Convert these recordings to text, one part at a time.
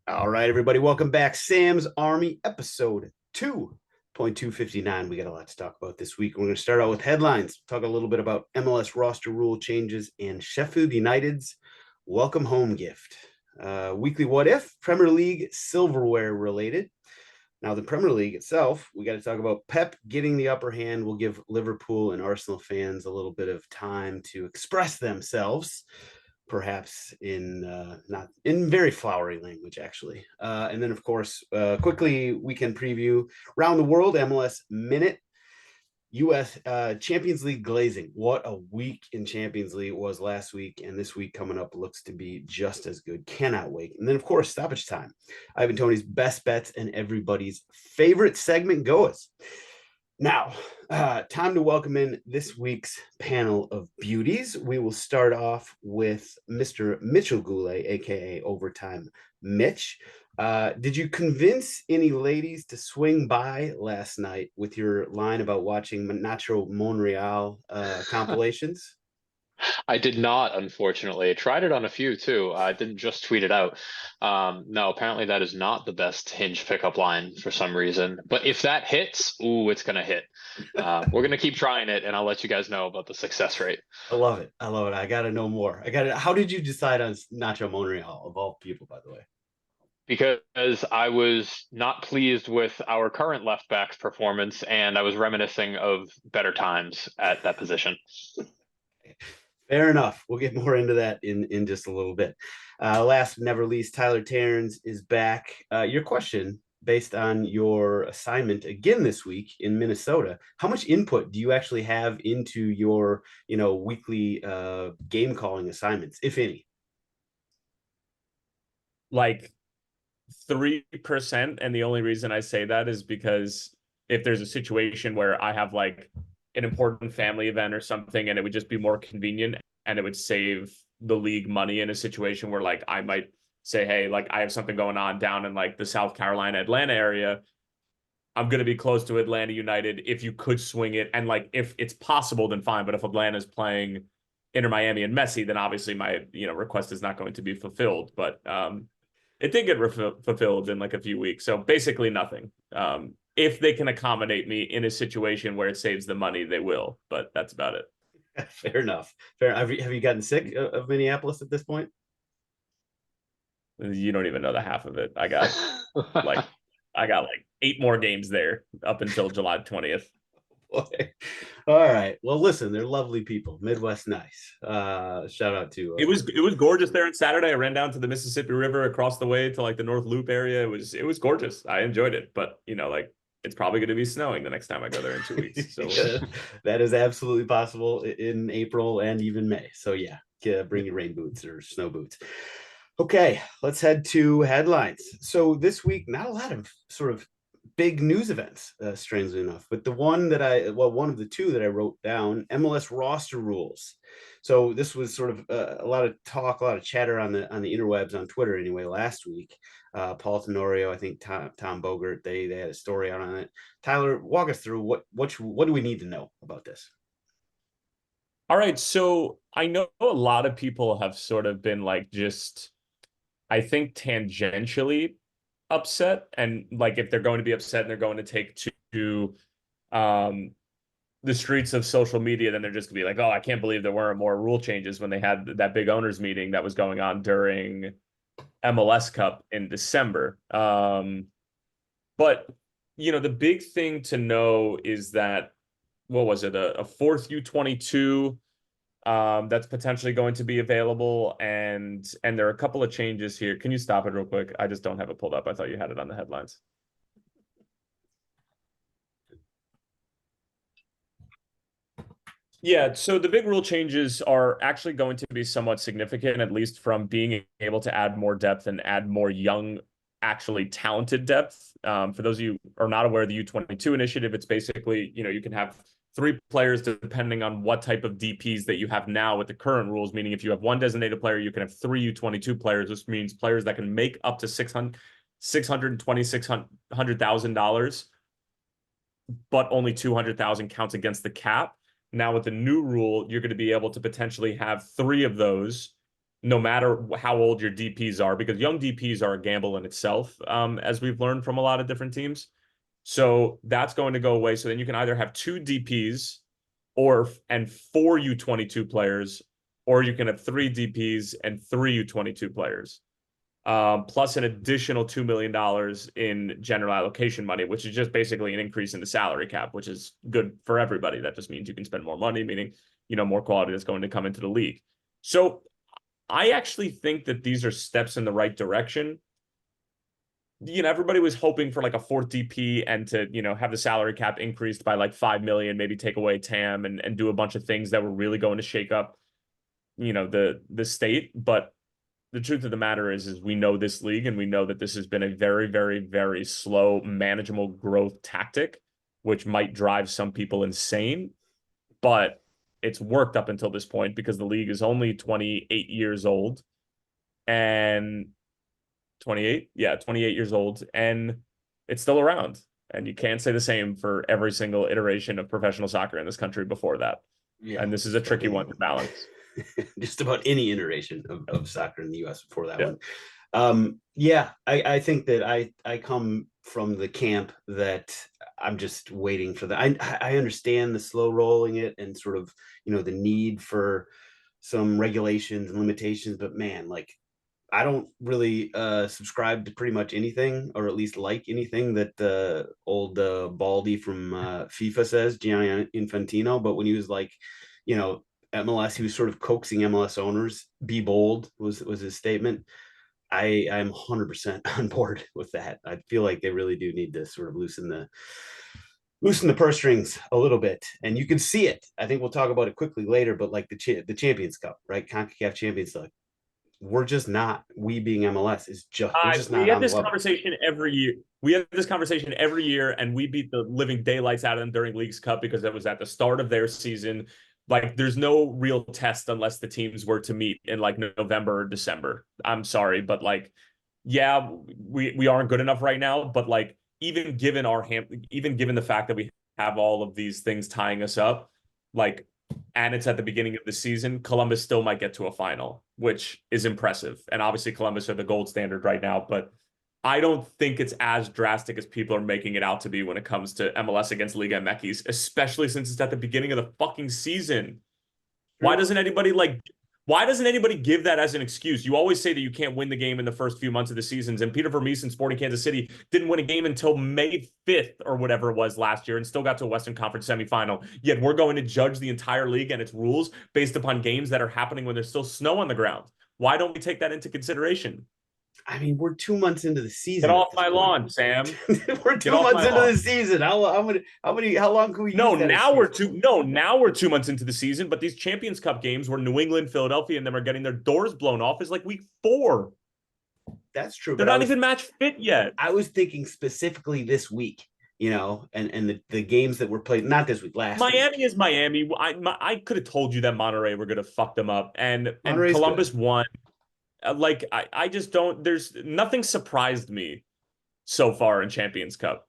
All right, everybody, welcome back. Sam's Army, episode 2.259. We got a lot to talk about this week. We're going to start out with headlines, talk a little bit about MLS roster rule changes and Sheffield United's welcome home gift. Weekly what if, Premier League silverware related. Now, the Premier League itself, we got to talk about Pep getting the upper hand. Will give Liverpool and Arsenal fans a little bit of time to express themselves, perhaps in not in very flowery language, actually. And then, of course, quickly, weekend preview, round the world, MLS Minute, US Champions League glazing. What a week in Champions League it was last week, and this week coming up looks to be just as good. Cannot wait. And then, of course, stoppage time. Ivan Toney's best bets and everybody's favorite segment, GOAWs. Now, time to welcome in this week's panel of beauties. We will start off with Mr. Mitchell Goulet, aka Overtime Mitch. Did you convince any ladies to swing by last night with your line about watching Nacho Monreal compilations? I did not, unfortunately. I tried it on a few too. I didn't just tweet it out. No, apparently that is not the best Hinge pickup line for some reason. But if that hits, ooh, it's gonna hit. We're gonna keep trying it, and I'll let you guys know about the success rate. I love it. I love it. I got to know more. How did you decide on Nacho Monreal, of all people, by the way? Because I was not pleased with our current left back's performance, and I was reminiscing of better times at that position. Fair enough. We'll get more into that in just a little bit. Last but never least, Tyler Terrens is back. Your question, based on your assignment again this week in Minnesota, how much input do you actually have into your, weekly game calling assignments, if any? Like 3%. And the only reason I say that is because if there's a situation where I have like an important family event or something, and it would just be more convenient and it would save the league money in a situation where like I might say, hey, like I have something going on down in like the South Carolina, Atlanta area. I'm going to be close to Atlanta United. If you could swing it, and like if it's possible, then fine. But if Atlanta's playing Inter Miami and Messi, then obviously my request is not going to be fulfilled. But it did get fulfilled in like a few weeks. So basically nothing. If they can accommodate me in a situation where it saves the money, they will. But that's about it. Fair enough. Fair. Have you gotten sick of Minneapolis at this point? You don't even know the half of it. I got like 8 more games there up until July 20th. Boy. All right. Well, listen, they're lovely people. Midwest nice. Shout out to it was gorgeous there on Saturday. I ran down to the Mississippi River across the way to like the North Loop area. It was gorgeous. I enjoyed it, but it's probably going to be snowing the next time I go there in 2 weeks. So that is absolutely possible in April and even May. So yeah, bring your rain boots or snow boots. Okay, let's head to headlines. So this week, not a lot of sort of big news events, strangely enough, but one of the two that I wrote down, MLS roster rules. So this was sort of a lot of talk, a lot of chatter on the interwebs, on Twitter anyway, last week. Paul Tenorio, I think Tom Bogert, they had a story out on it. Tyler, walk us through what do we need to know about this? All right, so I know a lot of people have sort of been like just, I think, tangentially upset, and like if they're going to be upset and they're going to take to the streets of social media, then they're just gonna be like, oh, I can't believe there weren't more rule changes when they had that big owners meeting that was going on during MLS Cup in December. But the big thing to know is that, what was it, a fourth U22 that's potentially going to be available, and there are a couple of changes here. Can you stop it real quick? I just don't have it pulled up. I thought you had it on the headlines. Yeah, so the big rule changes are actually going to be somewhat significant, at least from being able to add more depth and add more young, actually talented depth. For those of you who are not aware of the U22 initiative, it's basically, you can have 3 players depending on what type of DPs that you have now with the current rules, meaning if you have 1 designated player, you can have 3 U22 players. This means players that can make up to $600,000, but only 200,000 counts against the cap. Now with the new rule, you're going to be able to potentially have 3 of those no matter how old your DPs are, because young DPs are a gamble in itself, as we've learned from a lot of different teams. So that's going to go away. So then you can either have 2 DPs and 4 U22 players, or you can have 3 DPs and 3 U22 players. Plus an additional $2 million in general allocation money, which is just basically an increase in the salary cap, which is good for everybody. That just means you can spend more money, meaning, more quality that's going to come into the league. So I actually think that these are steps in the right direction. Everybody was hoping for like a 4th DP and to, have the salary cap increased by like 5 million, maybe take away TAM and do a bunch of things that were really going to shake up, the state. But the truth of the matter is we know this league, and we know that this has been a very, very, very slow, manageable growth tactic, which might drive some people insane. But it's worked up until this point because the league is only 28 years old. And 28? Yeah, 28 years old. And it's still around. And you can't say the same for every single iteration of professional soccer in this country before that. Yeah. And this is a tricky one to balance. Just about any iteration of soccer in the US before that one. I think that I come from the camp that I'm just waiting for that. I understand the slow rolling it and sort of, the need for some regulations and limitations, but man, like, I don't really subscribe to pretty much anything, or at least like anything that old Baldy from FIFA says, Gianni Infantino. But when he was like, MLS, he was sort of coaxing MLS owners, be bold was his statement. I'm 100% on board with that. I feel like they really do need to sort of loosen the purse strings a little bit, and you can see it. I think we'll talk about it quickly later, but like the Champions Cup, right? CONCACAF Champions Cup. We're just not, we being MLS is just, we're just not. We have this conversation every year. We have this conversation every year, and we beat the living daylights out of them during Leagues Cup because it was at the start of their season. Like, there's no real test unless the teams were to meet in like November or December. I'm sorry, but like, yeah, we aren't good enough right now. But like, even given the fact that we have all of these things tying us up, like, and it's at the beginning of the season, Columbus still might get to a final, which is impressive. And obviously Columbus are the gold standard right now, but I don't think it's as drastic as people are making it out to be when it comes to MLS against Liga MX, especially since it's at the beginning of the fucking season. Why doesn't anybody give that as an excuse? You always say that you can't win the game in the first few months of the seasons, and Peter Vermees and Sporting Kansas City didn't win a game until May 5th or whatever it was last year and still got to a Western Conference semifinal. Yet we're going to judge the entire league and its rules based upon games that are happening when there's still snow on the ground. Why don't we take that into consideration? I mean, we're 2 months into the season. Get off my lawn, Sam. We're 2 months into the season. How long can we? Now we're 2 months into the season. But these Champions Cup games where New England, Philadelphia, and them are getting their doors blown off is like week 4. That's true. They're not even match fit yet. I was thinking specifically this week, and the games that were played, not this week, last Miami week. Is Miami. I could have told you that Monterrey were going to fuck them up, and Columbus won. Like, I just don't, there's nothing surprised me so far in Champions Cup.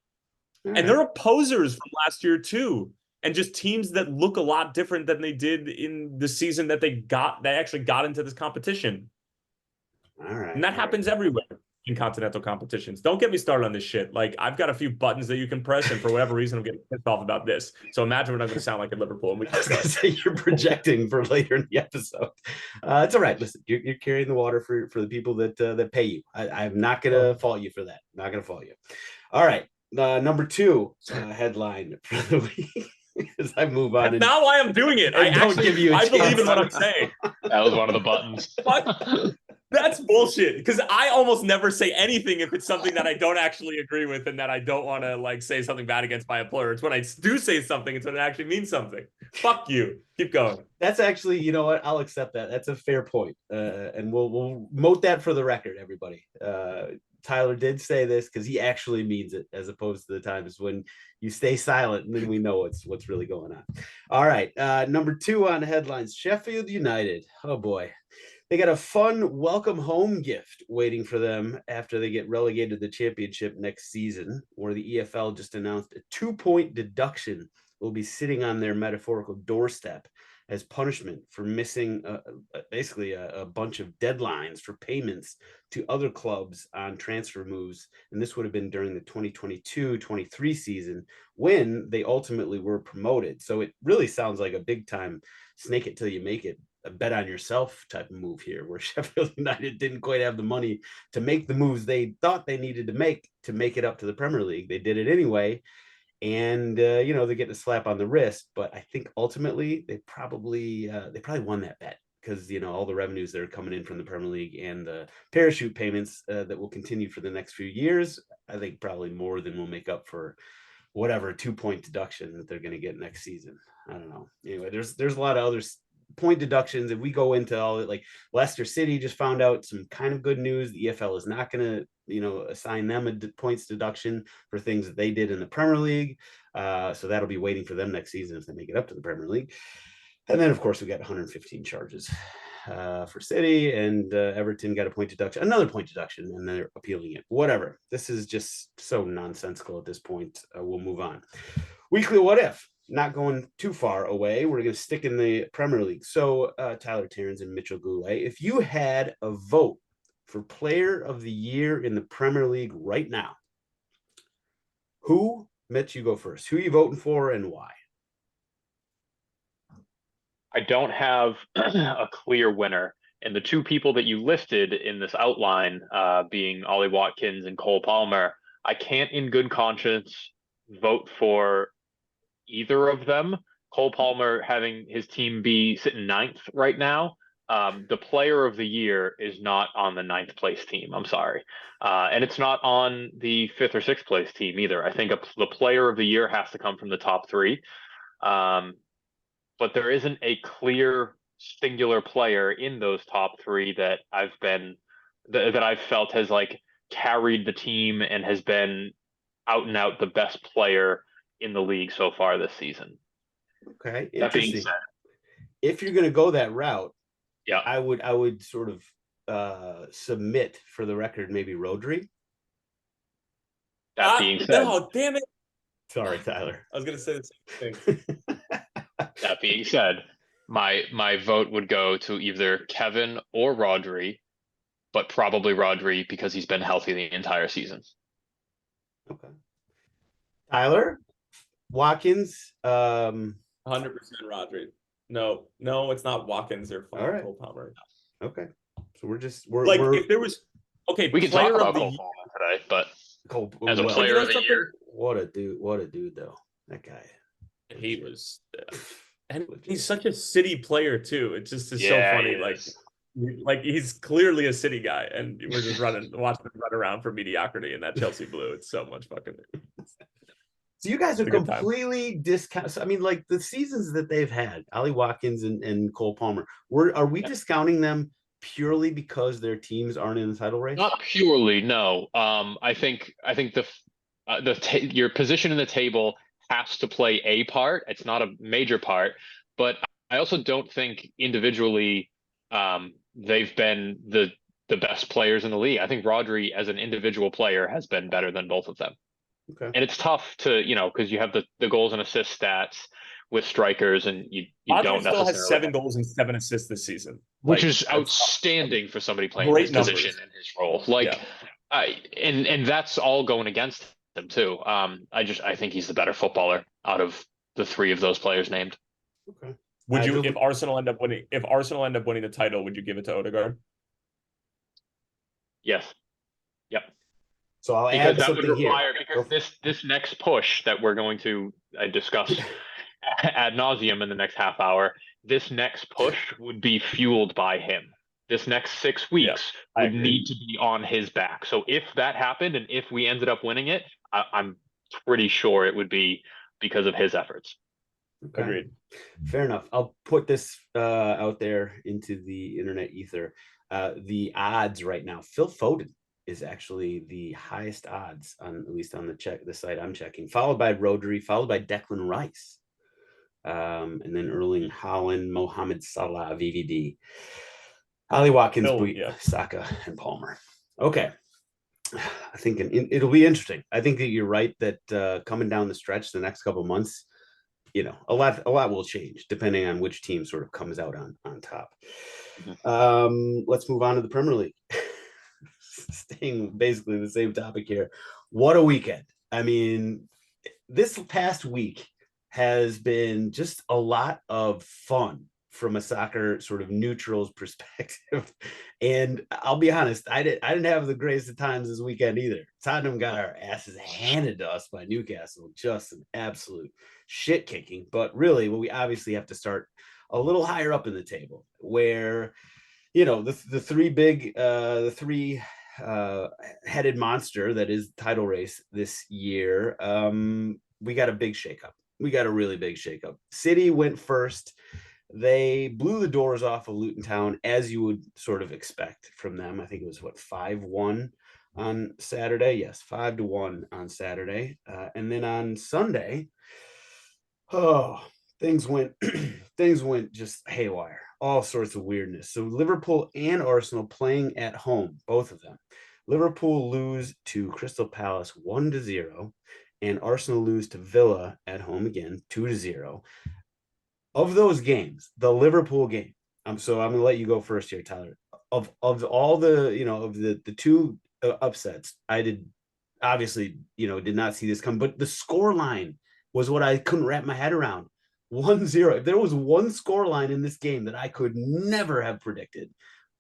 And there are posers from last year too. And just teams that look a lot different than they did in the season that they actually got into this competition. All right. And that happens everywhere in continental competitions. Don't get me started on this shit. Like, I've got a few buttons that you can press, and for whatever reason, I'm getting pissed off about this. So imagine what I'm going to sound like in Liverpool. And I was going to say you're projecting for later in the episode. It's all right. Listen, you're carrying the water for the people that pay you. I'm not going to fault you for that. Not going to fault you. All right. Number 2 headline for the week. As I move on. That's not why I'm doing it. I believe in what I'm saying. That was one of the buttons. What? That's bullshit. Because I almost never say anything if it's something that I don't actually agree with and that I don't want to like say something bad against my employer. It's when I do say something, it's when it actually means something. Fuck you. Keep going. That's actually, you know what? I'll accept that. That's a fair point. And we'll note that for the record, everybody. Tyler did say this because he actually means it, as opposed to the times when you stay silent and then we know what's really going on. All right. Number 2 on headlines, Sheffield United. Oh boy. They got a fun welcome home gift waiting for them after they get relegated to the championship next season, where the EFL just announced a 2-point deduction will be sitting on their metaphorical doorstep as punishment for missing basically a bunch of deadlines for payments to other clubs on transfer moves. And this would have been during the 2022-23 season when they ultimately were promoted. So it really sounds like a big time snake it till you make it, a bet on yourself type of move here, where Sheffield United didn't quite have the money to make the moves they thought they needed to make it up to the Premier League. They did it anyway. And you know, they get the slap on the wrist, but I think ultimately they probably won that bet, because you know, all the revenues that are coming in from the Premier League and the parachute payments that will continue for the next few years, I think probably more than will make up for whatever 2-point deduction that they're going to get next season. I don't know. Anyway, there's a lot of other point deductions. If we go into all it, like Leicester City just found out some kind of good news. The EFL is not going to, you know, assign them a points deduction for things that they did in the Premier League. So that'll be waiting for them next season if they make it up to the Premier League. And then, of course, we got 115 charges for City, and Everton got a point deduction, another point deduction, and they're appealing it. Whatever. This is just so nonsensical at this point. We'll move on. Weekly What If. Not going too far away. We're going to stick in the Premier League. So, Tyler Terrence and Mitchell Goulet, if you had a vote for Player of the Year in the Premier League right now, who, Mitch, you go first. Who are you voting for and why? I don't have a clear winner. And the two people that you listed in this outline, being Ollie Watkins and Cole Palmer, I can't in good conscience vote for either of them. Cole Palmer having his team be sitting 9th right now. The Player of the Year is not on the 9th place team. I'm sorry. And it's not on the 5th or 6th place team either. I think the Player of the Year has to come from the top 3. But there isn't a clear singular player in those top 3 that I've felt has like carried the team and has been out and out the best player in the league so far this season. Okay, that being interesting. said, If you're going to go that route, yeah, I would sort of submit for the record maybe Rodri. That being said, no, damn it. Sorry, Tyler. I was going to say the same thing. That being said, my vote would go to either Kevin or Rodri, but probably Rodri because he's been healthy the entire season. Okay. Tyler, Watkins, 100% Rodri. No, it's not Watkins or all right. Cole Palmer. Okay. So we're if there was we can talk about Cole Palmer today, but as a player of the year, what a dude though. That guy. He was and he's such a City player too. It just is so funny. Like he's clearly a City guy, and we're just watching him run around for mediocrity in that Chelsea blue. It's so much fucking. So you guys are completely discount. I mean, like the seasons that they've had, Ollie Watkins and Cole Palmer, are we discounting them purely because their teams aren't in the title race? Not purely, no. I think your position in the table has to play a part. It's not a major part, but I also don't think individually they've been the best players in the league. I think Rodri as an individual player has been better than both of them. Okay. And it's tough to, because you have the goals and assist stats with strikers, and you don't necessarily has 7 goals and 7 assists this season, which is outstanding for somebody playing his position and his role. And that's all going against him too. I think he's the better footballer out of the 3 of those players named. Okay. Would you, if Arsenal end up winning the title, would you give it to Odegaard? Yes. Yep. So I'll add something here. Because this next push that we're going to discuss ad nauseum in the next half hour, this next push would be fueled by him. This next 6 weeks would need to be on his back. So if that happened, and if we ended up winning it, I'm pretty sure it would be because of his efforts. Okay. Agreed. Fair enough. I'll put this out there into the internet ether. The odds right now, Phil Foden is actually the highest odds on, at least on the site I'm checking, followed by Rodri, followed by Declan Rice, and then Erling Haaland, Mohamed Salah, VVD, Ollie Watkins, Saka, and Palmer. Okay. I think it'll be interesting. I think that you're right that coming down the stretch the next couple of months, a lot will change depending on which team sort of comes out on top. Let's move on to the Premier League. Staying basically the same topic here. What a weekend. I mean, this past week has been just a lot of fun from a soccer sort of neutral's perspective. And I'll be honest, I didn't have the greatest of times this weekend either. Tottenham got our asses handed to us by Newcastle, just an absolute shit kicking. But really, well, we obviously have to start a little higher up in the table, where the three headed monster that is title race this year. We got a big shakeup. We got a really big shakeup. City went first. They blew the doors off of Luton Town, as you would sort of expect from them. I think it was 5-1 on Saturday. Yes, 5-1 on Saturday. And then on Sunday, things went just haywire. All sorts of weirdness. So Liverpool and Arsenal playing at home, both of them. Liverpool lose to Crystal Palace 1-0, and Arsenal lose to Villa at home again 2-0. Of those games, the Liverpool game, so I'm gonna let you go first here, Tyler. Of all the of the two upsets, I did not see this come, but the score line was what I couldn't wrap my head around. 1-0. If there was one score line in this game that I could never have predicted,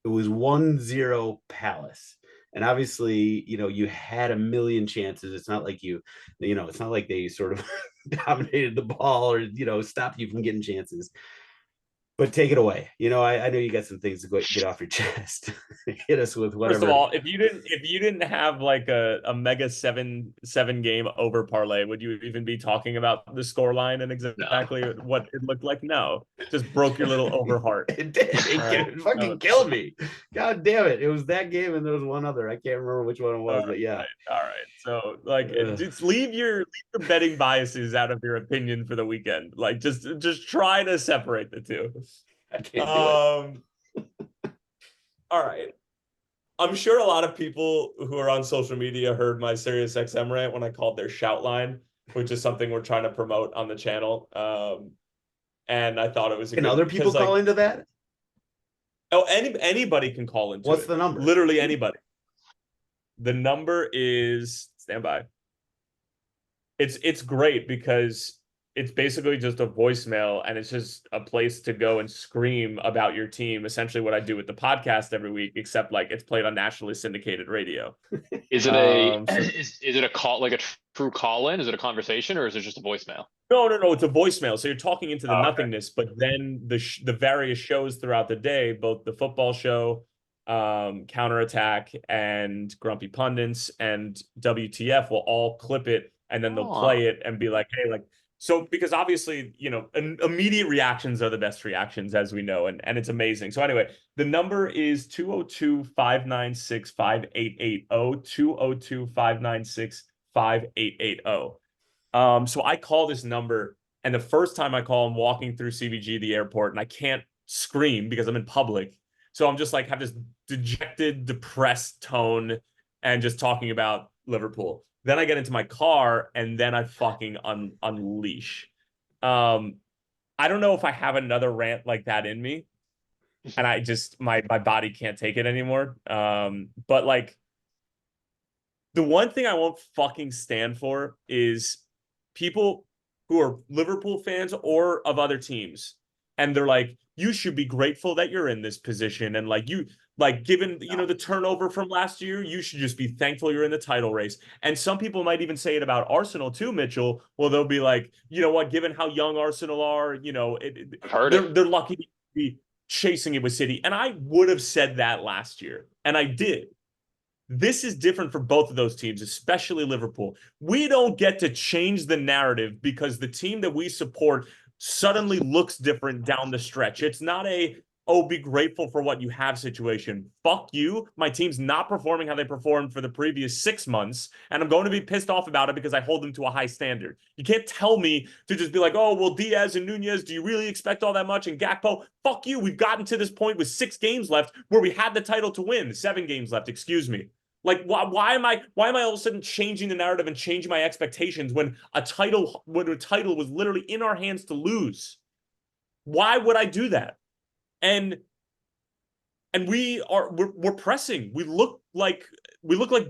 it was 1-0 Palace. And obviously, you had a million chances. It's not like it's not like they sort of dominated the ball or, stopped you from getting chances. But take it away. I know you got some things to get off your chest. Hit us with whatever. First of all, if you didn't have like a mega 7 game over parlay, would you even be talking about the score line and exactly what it looked like? No, just broke your little over heart. It did. It fucking killed me. God damn it! It was that game, and there was one other. I can't remember which one it was, but yeah. All right. So just leave your betting biases out of your opinion for the weekend. Like just try to separate the two. I can't do it. All right. I'm sure a lot of people who are on social media heard my SiriusXM rant when I called their shout line, which is something we're trying to promote on the channel. And I thought it was Can other people call into that? Oh, anybody can call into What's it. the number? Literally anybody. The number is, stand by. It's great because it's basically just a voicemail, and it's just a place to go and scream about your team. Essentially what I do with the podcast every week, except like it's played on nationally syndicated radio. Is it is it a call, like a true call-in? Is it a conversation, or is it just a voicemail? No, it's a voicemail. So you're talking into the nothingness, but then the various shows throughout the day, both the football show, Counterattack, and Grumpy Pundits, and WTF will all clip it, and then they'll play it and be like, hey, like, so because obviously, immediate reactions are the best reactions, as we know, and it's amazing. So anyway, the number is 202-596-5880, 202-596-5880. So I call this number, and the first time I call, I'm walking through CBG, the airport, and I can't scream because I'm in public. So I'm just like, have this dejected, depressed tone and just talking about Liverpool. Then I get into my car, and then I fucking unleash. I don't know if I have another rant like that in me, and I just my body can't take it anymore. But like, the one thing I won't fucking stand for is people who are Liverpool fans or of other teams, and they're like, you should be grateful that you're in this position, and given the turnover from last year, you should just be thankful you're in the title race. And some people might even say it about Arsenal too, Mitchell. Well, they'll be like, you know what, given how young Arsenal are, they're lucky to be chasing it with City. And I would have said that last year, and I did. This is different for both of those teams, especially Liverpool. We don't get to change the narrative because the team that we support suddenly looks different down the stretch. It's not be grateful for what you have situation. Fuck you. My team's not performing how they performed for the previous 6 months, and I'm going to be pissed off about it because I hold them to a high standard. You can't tell me to just be like, oh, well, Diaz and Nunez, do you really expect all that much? And Gakpo, fuck you. We've gotten to this point with 6 games left where we had the title to win. 7 games left, excuse me. Like, why am I all of a sudden changing the narrative and changing my expectations when a title was literally in our hands to lose? Why would I do that? And we're pressing. We look like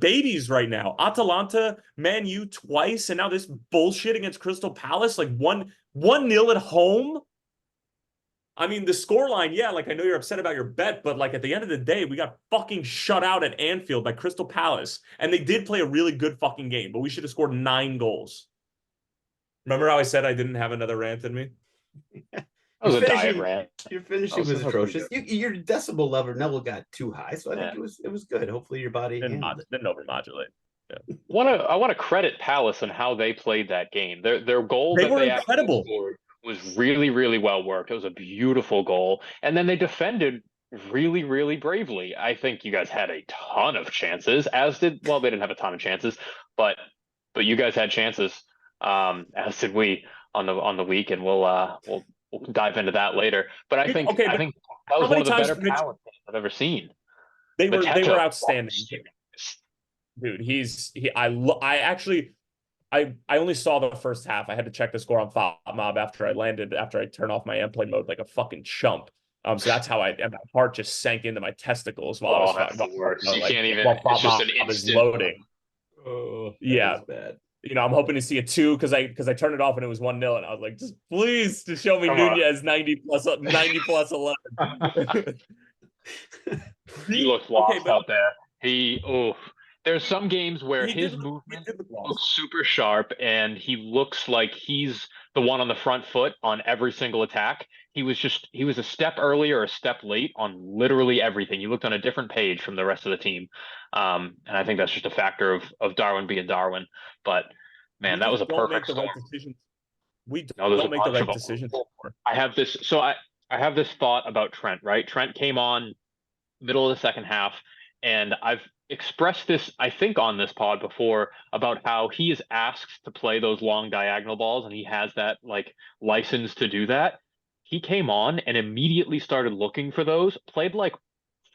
babies right now. Atalanta, Man U twice, and now this bullshit against Crystal Palace, like 1-0 at home. I mean, the scoreline, yeah, like I know you're upset about your bet, but like at the end of the day, we got fucking shut out at Anfield by Crystal Palace. And they did play a really good fucking game, but we should have scored 9 goals. Remember how I said I didn't have another rant in me? That was a diet rant. Your finishing was atrocious. Your decibel level got too high, so I think it was good. Hopefully your body didn't overmodulate. Yeah. I want to credit Palace and how they played that game. Their goal they were incredible. Scored was really, really well worked. It was a beautiful goal. And then they defended really, really bravely. I think you guys had a ton of chances, they didn't have a ton of chances, but you guys had chances, as did we on the week, and we'll dive into that later. But I think that was one of the better Palace games I've ever seen. They were outstanding. Dude, I only saw the first half. I had to check the score on FOTMob after I turned off my airplane mode like a fucking chump. So that's how my heart just sank into my testicles while I was that's the worst. You can't even. It's just an instant loading. Oh, yeah, bad. I'm hoping to see a 2 because I turned it off and it was 1-0, and I was like, just please to show me Nunez 90 plus 11. He looked lost out there. There's some games where his movement looks super sharp and he looks like he's the one on the front foot on every single attack. He was a step early or a step late on literally everything. He looked on a different page from the rest of the team. And I think that's just a factor of Darwin being Darwin. But man, that was a perfect storm. We don't make the right decisions. I have this thought about Trent, right? Trent came on middle of the second half, and I've expressed this, I think, on this pod before about how he is asked to play those long diagonal balls, and he has that like license to do that. He came on and immediately started looking for those, played like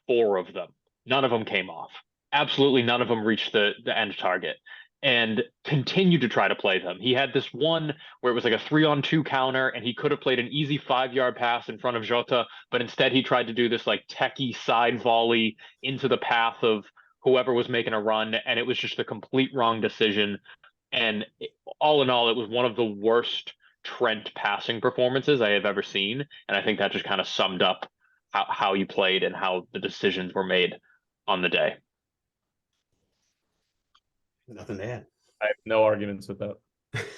4 of them. None of them came off. Absolutely none of them reached the end target, and continued to try to play them. He had this one where it was like a 3-on-2 counter, and he could have played an easy 5-yard pass in front of Jota, but instead he tried to do this like techie side volley into the path of whoever was making a run, and it was just the complete wrong decision. And all in all, it was one of the worst Trent passing performances I have ever seen, and I think that just kind of summed up how you played and how the decisions were made on the day. Nothing to add. I have no arguments with that.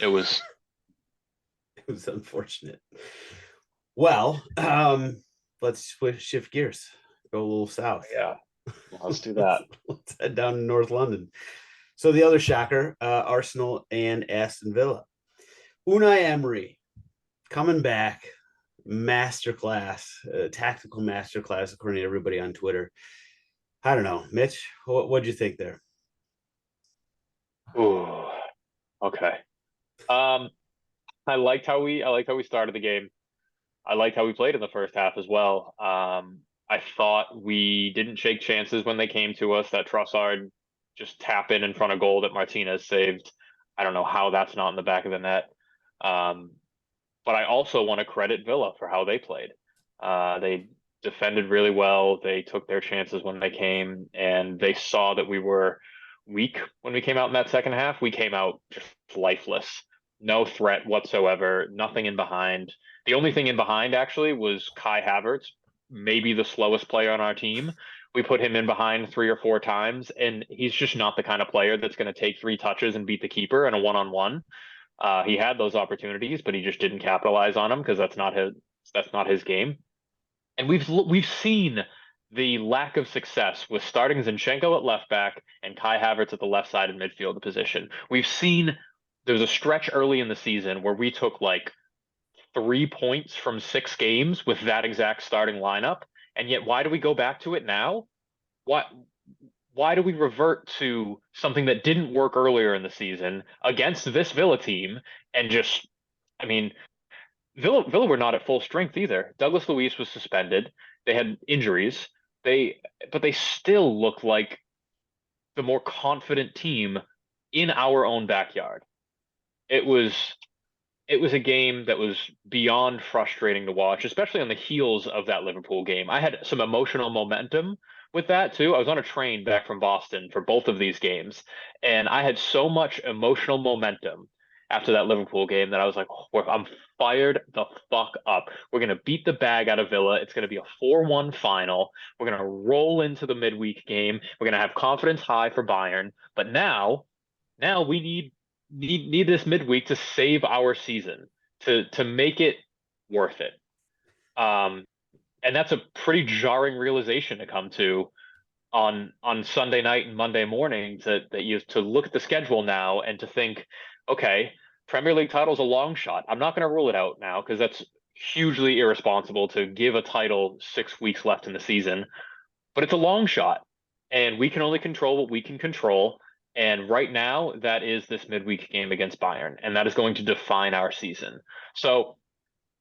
It was unfortunate. Well, let's shift gears. Go a little south. Yeah. Let's do that. Let's head down to North London. So the other shocker, Arsenal and Aston Villa. Unai Emery coming back, masterclass, tactical masterclass, according to everybody on Twitter. I don't know, Mitch, what'd you think there? Oh, okay. I liked how we started the game. I liked how we played in the first half as well. I thought we didn't shake chances when they came to us. That Trossard just tap in front of goal that Martinez saved. I don't know how that's not in the back of the net. But I also want to credit Villa for how they played. They defended really well. They took their chances when they came, and they saw that we were weak when we came out in that second half. We came out just lifeless. No threat whatsoever. Nothing in behind. The only thing in behind actually was Kai Havertz, maybe the slowest player on our team. We put him in behind 3 or 4 times, and he's just not the kind of player that's going to take 3 touches and beat the keeper in a one-on-one. He had those opportunities, but he just didn't capitalize on them because that's not his game. And we've seen the lack of success with starting Zinchenko at left back and Kai Havertz at the left side of midfield position. We've seen there's a stretch early in the season where we took like 3 points from 6 games with that exact starting lineup. And yet, why do we go back to it now? Why do we revert to something that didn't work earlier in the season against this Villa team? And just, I mean, Villa were not at full strength either. Douglas Luiz was suspended. They had injuries. But they still look like the more confident team in our own backyard. It was a game that was beyond frustrating to watch, especially on the heels of that Liverpool game. I had some emotional momentum with that too. I was on a train back from Boston for both of these games, and I had so much emotional momentum after that Liverpool game that I was like, "Oh, I'm fired the fuck up. We're going to beat the bag out of Villa. It's going to be a 4-1 final. We're going to roll into the midweek game. We're going to have confidence high for Bayern. But now we need this midweek to save our season, to make it worth it." And that's a pretty jarring realization to come to on Sunday night and Monday morning, to look at the schedule now and to think, okay, Premier League title's a long shot. I'm not going to rule it out now because that's hugely irresponsible to give a title 6 weeks left in the season, but it's a long shot and we can only control what we can control. And right now, that is this midweek game against Bayern, and that is going to define our season. So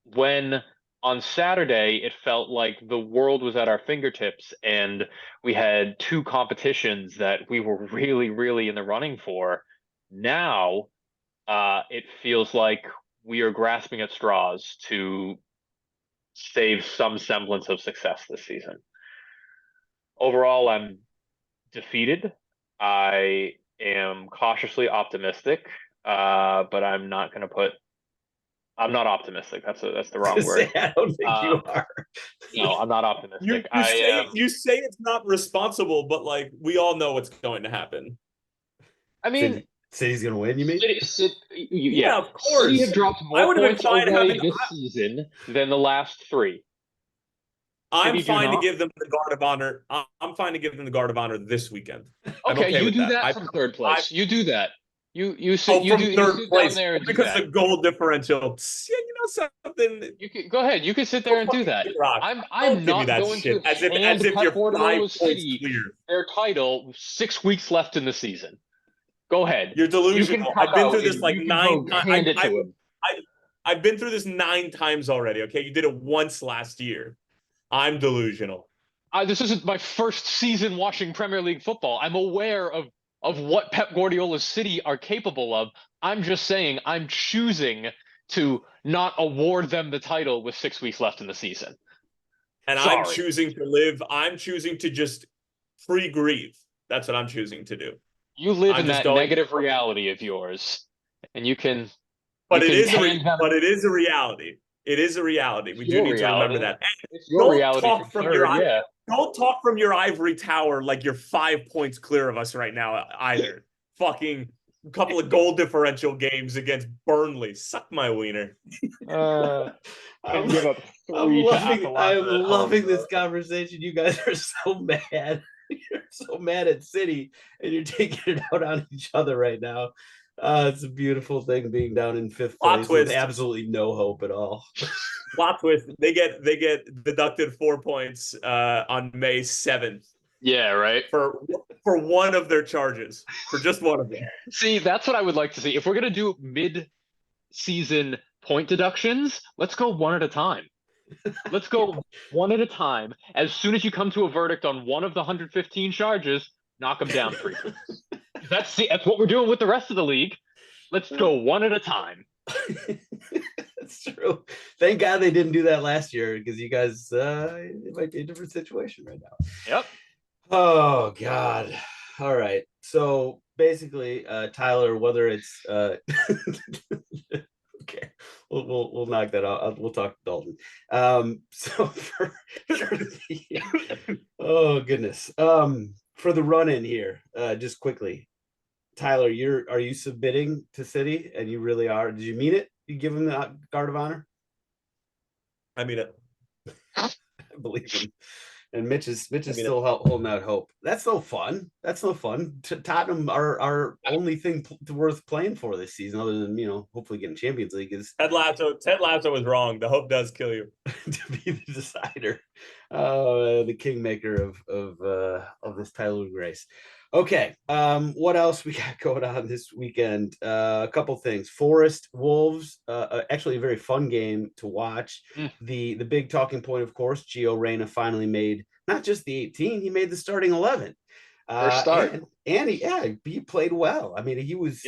when on Saturday, it felt like the world was at our fingertips and we had two competitions that we were really, really in the running for. Now, it feels like we are grasping at straws to save some semblance of success this season. Overall, I'm defeated. I am cautiously optimistic, but I'm not optimistic. That's the wrong word. I don't think you are. No, I'm not optimistic. You say it's not responsible, but like we all know what's going to happen. I mean, City's gonna win. You mean? Yeah, of course. City have dropped I more would have points been fine away having this season than the last three. I'm City do fine to not. give them the guard of honor. I'm fine to give them the guard of honor this weekekend. I'm Okay, you with do that from third place. You do that. You sit down there and do because that. the goal differential. Yeah, you know something. You can go ahead. You can sit there and do that. I'm not going to as if you're 5 points City clear. their title 6 weeks left in the season. Go ahead. You're delusional. I've been through this like 9 times. I've been through this 9 times already. Okay, you did it once last year. I'm delusional. This isn't my first season watching Premier League football. I'm aware of what Pep Guardiola's City are capable of. I'm just saying I'm choosing to not award them the title with 6 weeks left in the season. And Sorry. I'm choosing to live. I'm choosing to just pre-grieve. That's what I'm choosing to do. You live in that negative reality of yours, and you can. But it is a reality. It is a reality. We do need to remember that. Don't talk from your ivory tower like you're 5 points clear of us right now either. Fucking couple of goal differential games against Burnley. Suck my wiener. I'm loving this conversation. You guys are so mad. You're so mad at City, and you're taking it out on each other right now. It's a beautiful thing being down in 5th place with absolutely no hope at all. Plot twist. They get deducted 4 points on May 7th. Yeah, right. For one of their charges. For just one of them. See, that's what I would like to see. If we're gonna do mid-season point deductions, let's go one at a time. Let's go one at a time. As soon as you come to a verdict on one of the 115 charges, knock them down 3. That's what we're doing with the rest of the league. Let's go one at a time. That's true. Thank God they didn't do that last year, because you guys, it might be a different situation right now. Yep. Oh God. All right. So basically, Tyler, whether it's okay, we'll knock that out. We'll talk to Dalton. So for oh goodness. For the run in here, just quickly, Tyler, are you submitting to City? And you really are. Did you mean it? You give him the guard of honor? I mean it. I believe him. And Mitch is still holding out hope. That's no fun. Tottenham are only thing worth playing for this season, other than hopefully getting Champions League, is Ted Lasso was wrong. The hope does kill you. to be the decider, the kingmaker of this title race. Okay, what else we got going on this weekend? A couple things. Forest Wolves, actually a very fun game to watch. The big talking point, of course, Gio Reyna finally made not just the 18, he made the starting 11. First start. And he played well. I mean, he was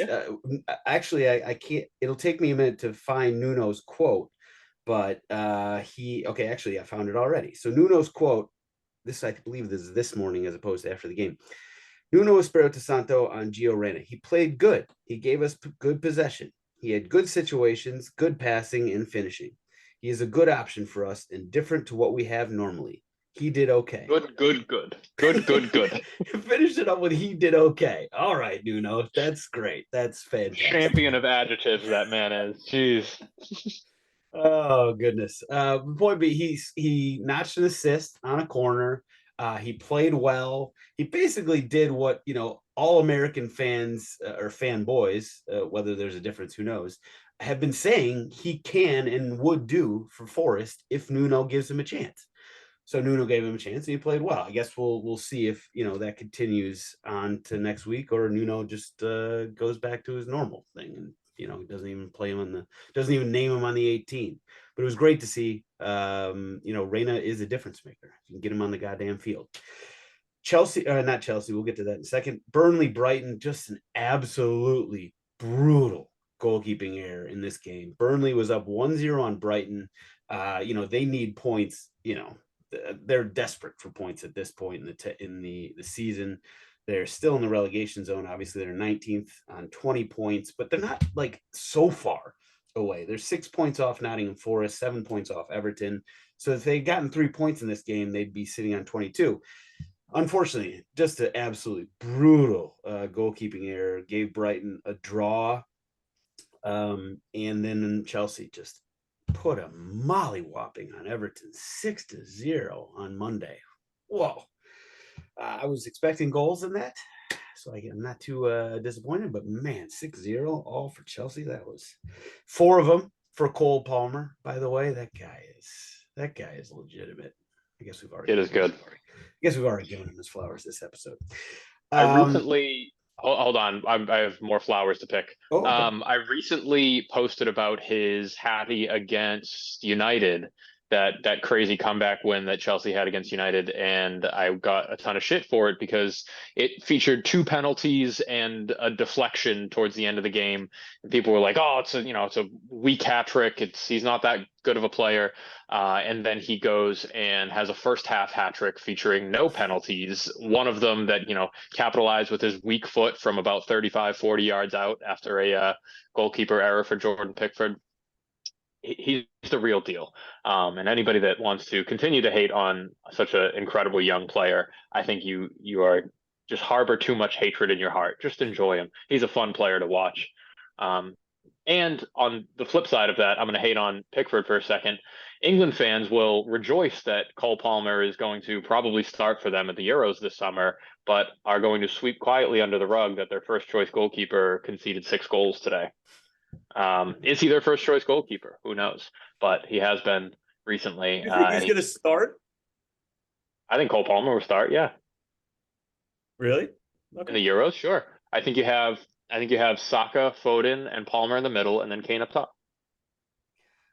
actually, I can't, it'll take me a minute to find Nuno's quote, but actually I found it already. So Nuno's quote, I believe this is this morning as opposed to after the game. Nuno Espirito Santo on Gio Reyna. He played good. He gave us good possession. He had good situations, good passing and finishing. He is a good option for us and different to what we have normally. He did okay. Good. Finish it up with he did okay. All right, Nuno. That's great. That's fantastic. Champion of adjectives that man is. Jeez. Oh goodness. Point being, he notched an assist on a corner. He played well. He basically did what all American fans or fanboys, whether there's a difference, who knows, have been saying he can and would do for Forest if Nuno gives him a chance. So Nuno gave him a chance and he played well. I guess we'll see if that continues on to next week, or Nuno just goes back to his normal thing and doesn't even play him doesn't even name him on the 18. But it was great to see. Reyna is a difference maker. You can get him on the goddamn field. Not Chelsea. We'll get to that in a second. Burnley, Brighton, just an absolutely brutal goalkeeping error in this game. Burnley was up 1-0 on Brighton. They need points. They're desperate for points at this point in the season. They're still in the relegation zone. Obviously, they're 19th on 20 points, but they're not like so far away. They're 6 points off Nottingham Forest, 7 points off Everton. So if they'd gotten 3 points in this game, they'd be sitting on 22. Unfortunately, just an absolutely brutal goalkeeping error gave Brighton a draw. And then Chelsea just put a mollywhopping on Everton 6-0 on Monday. Whoa. I was expecting goals in that, so I'm not too disappointed, but man, 6-0 all for Chelsea. That was 4 of them for Cole Palmer, by the way. That guy is legitimate. I guess we've already given him his flowers this episode. I recently hold on, I have more flowers to pick. Okay. I recently posted about his Hattie against United, that crazy comeback win that Chelsea had against United, and I got a ton of shit for it because it featured 2 penalties and a deflection towards the end of the game. And people were like, "Oh, it's a weak hat trick. He's not that good of a player." And then he goes and has a first half hat trick featuring no penalties. One of them that capitalized with his weak foot from about 35-40 yards out after a goalkeeper error for Jordan Pickford. He's the real deal. And anybody that wants to continue to hate on such an incredible young player, I think you are just harbor too much hatred in your heart. Just enjoy him. He's a fun player to watch. And on the flip side of that, I'm going to hate on Pickford for a second. England fans will rejoice that Cole Palmer is going to probably start for them at the Euros this summer, but are going to sweep quietly under the rug that their first choice goalkeeper conceded 6 goals today. Is he their first choice goalkeeper? Who knows? But he has been recently. You think he's going to start? I think Cole Palmer will start. Yeah. Really? Okay. In the Euros, sure. I think you have Saka, Foden, and Palmer in the middle, and then Kane up top.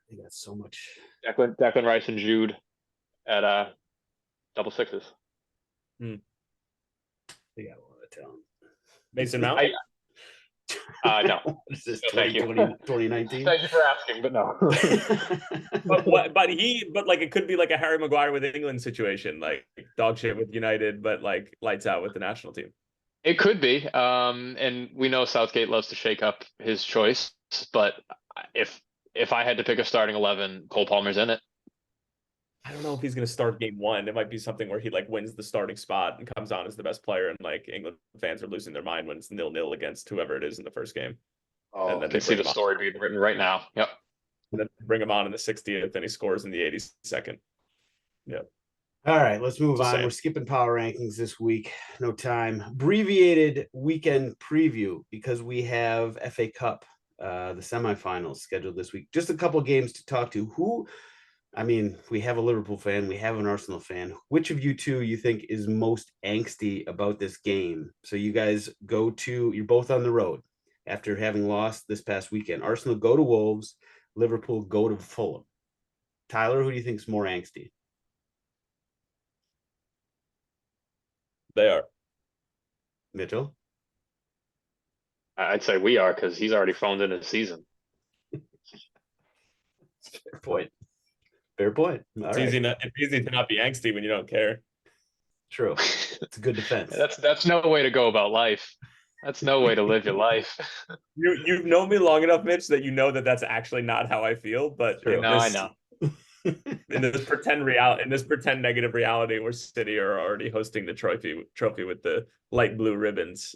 They got so much. Declan Rice and Jude at double sixes. They got a lot of talent. Mason Mount. No. Is this No, 2019? Thank you for asking, but no. but it could be like a Harry Maguire with England situation, like dog shit with United, but like lights out with the national team. It could be. And we know Southgate loves to shake up his choice, but if I had to pick a starting 11, Cole Palmer's in it. I don't know if he's going to start game 1. It might be something where he like wins the starting spot and comes on as the best player, and like England fans are losing their mind when it's 0-0 against whoever it is in the first game. Oh, and then I can see the story being written right now. Yep. And then bring him on in the 60th, and he scores in the 82nd. Yep. All right, let's move on. We're skipping power rankings this week. No time. Abbreviated weekend preview because we have FA Cup, the semifinals scheduled this week. Just a couple of games to talk to. We have a Liverpool fan, we have an Arsenal fan. Which of you two you think is most angsty about this game? So you guys you're both on the road after having lost this past weekend. Arsenal go to Wolves, Liverpool go to Fulham. Tyler, who do you think is more angsty? They are. Mitchell? I'd say we are because he's already phoned in his season. Fair point. Fair point. All It's right. it's easy to not be angsty when you don't care. True. It's a good defense. That's no way to go about life. That's no way to live your life. You've known me long enough, Mitch, that you know that that's actually not how I feel. But True. in No, I this know. in this pretend negative reality where City are already hosting the trophy with the light blue ribbons.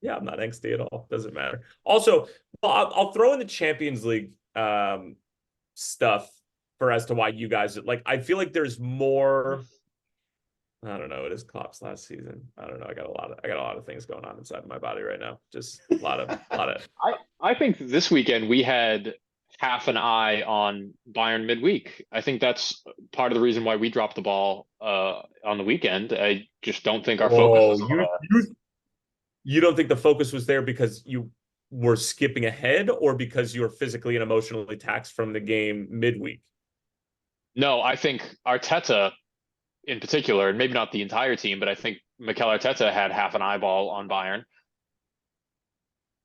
Yeah, I'm not angsty at all. Doesn't matter. Also, I'll throw in the Champions League stuff for as to why you guys like. I feel like there's more. I don't know. It is Klopp's last season. I don't know. I got a lot of things going on inside of my body right now. Just a lot of. I think this weekend we had half an eye on Bayern midweek. I think that's part of the reason why we dropped the ball on the weekend. I just don't think our focus was on you don't think the focus was there because you were skipping ahead or because you were physically and emotionally taxed from the game midweek? No, I think Arteta in particular, and maybe not the entire team, but I think Mikel Arteta had half an eyeball on Bayern.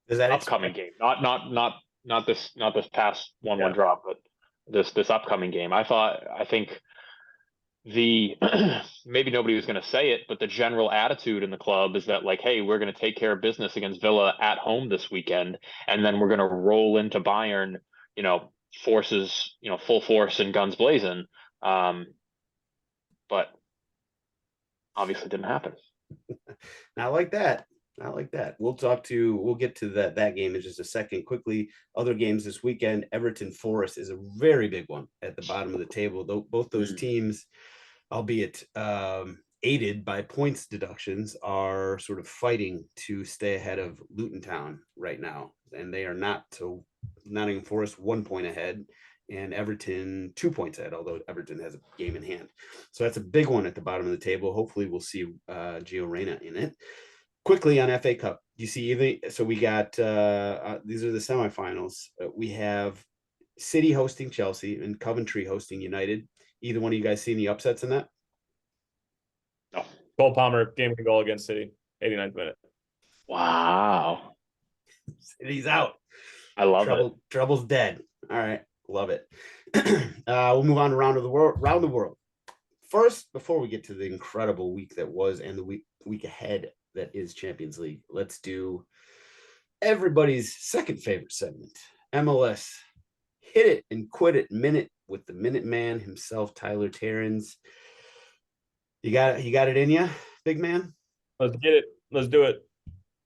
Does that upcoming game, not this past 1-1 drop, but this upcoming game. I think the maybe nobody was going to say it, but the general attitude in the club is that like, hey, we're going to take care of business against Villa at home this weekend, and then we're going to roll into Bayern, forces, full force and guns blazing. But obviously didn't happen. Not like that. Not like that. We'll get to that game in just a second. Quickly, other games this weekend. Everton Forest is a very big one at the bottom of the table. Though both those teams, albeit aided by points deductions, are sort of fighting to stay ahead of Luton Town right now. And they are not. So Nottingham Forest 1 point ahead and Everton 2 points ahead, although Everton has a game in hand. So that's a big one at the bottom of the table. Hopefully we'll see Gio Reyna in it. Quickly on FA Cup, do you see even? So we got these are the semifinals. We have City hosting Chelsea and Coventry hosting United. Either one of you guys see any upsets in that? No. Cole Palmer game goal against City, 89th minute. Wow. City's out. I love it. Trouble's dead. All right, love it. We'll move on to round the world. First, before we get to the incredible week that was and the week ahead that is Champions League, let's do everybody's second favorite segment, MLS Hit It and Quit It Minute with the Minute Man himself, Tyler Terrens. You got it in you, big man? Let's get it. Let's do it.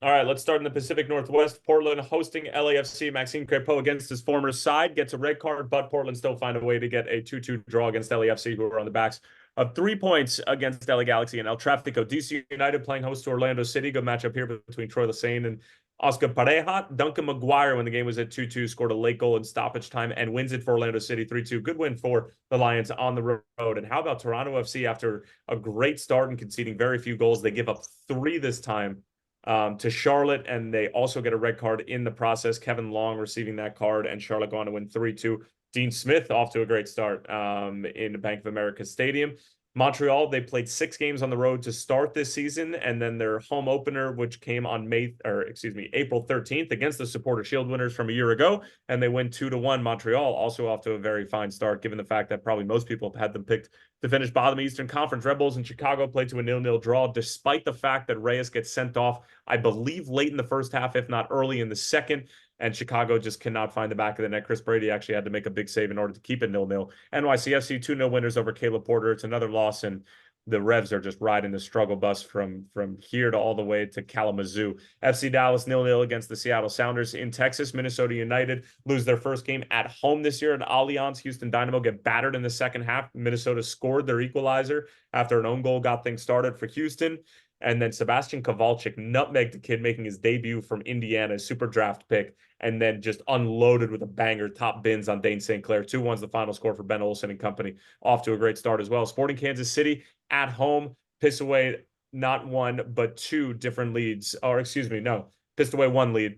All right, let's start in the Pacific Northwest. Portland hosting LAFC. Maxime Crepeau against his former side gets a red card, but Portland still find a way to get a 2-2 draw against LAFC, who are on the backs of 3 points against LA Galaxy and El Tráfico. DC United playing host to Orlando City. Good matchup here between Troy Lesane and Oscar Pareja. Duncan Maguire, when the game was at 2-2, scored a late goal in stoppage time and wins it for Orlando City 3-2. Good win for the Lions on the road. And how about Toronto FC after a great start and conceding very few goals? They give up 3 this time to Charlotte, and they also get a red card in the process. Kevin Long receiving that card, and Charlotte going to win 3-2. Dean Smith off to a great start in the Bank of America Stadium. Montreal, they played 6 games on the road to start this season, and then their home opener, which came on April 13th against the Supporter Shield winners from a year ago, and they win 2-1. Montreal also off to a very fine start, given the fact that probably most people have had them picked to finish bottom Eastern Conference. Red Bulls in Chicago played to a 0-0 draw, despite the fact that Reyes gets sent off, I believe, late in the first half, if not early in the second. And Chicago just cannot find the back of the net. Chris Brady actually had to make a big save in order to keep it 0-0. NYCFC 2-0 winners over Caleb Porter. It's another loss, and the Revs are just riding the struggle bus from here to all the way to Kalamazoo. FC Dallas 0-0 against the Seattle Sounders in Texas. Minnesota United lose their first game at home this year at Allianz. Houston Dynamo get battered in the second half. Minnesota scored their equalizer after an own goal got things started for Houston. And then Sebastian Kowalczyk nutmegged the kid making his debut from Indiana, super draft pick, and then just unloaded with a banger, top bins on Dane St. Clair. 2-1's the final score for Ben Olsen and company. Off to a great start as well. Sporting Kansas City at home, piss away not 1, but 2 different leads. Or excuse me, no, pissed away 1 lead.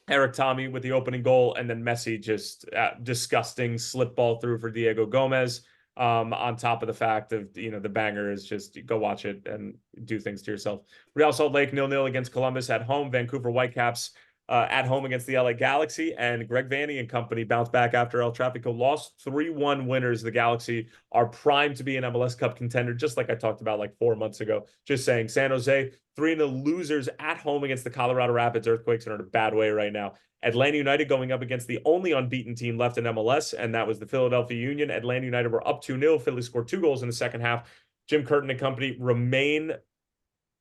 Eric Tommy with the opening goal, and then Messi just disgusting slip ball through for Diego Gomez. On top of the fact of, the banger is just go watch it and do things to yourself. Real Salt Lake 0-0 against Columbus at home. Vancouver Whitecaps at home against the LA Galaxy, and Greg Vanney and company bounced back after El Tráfico lost. 3-1 winners. The Galaxy are primed to be an MLS Cup contender, just like I talked about like 4 months ago. Just saying. San Jose 3-0 losers at home against the Colorado Rapids. Earthquakes are in a bad way right now. Atlanta United going up against the only unbeaten team left in MLS, and that was the Philadelphia Union. Atlanta United were up 2-0. Philly scored 2 goals in the second half. Jim Curtin and company remain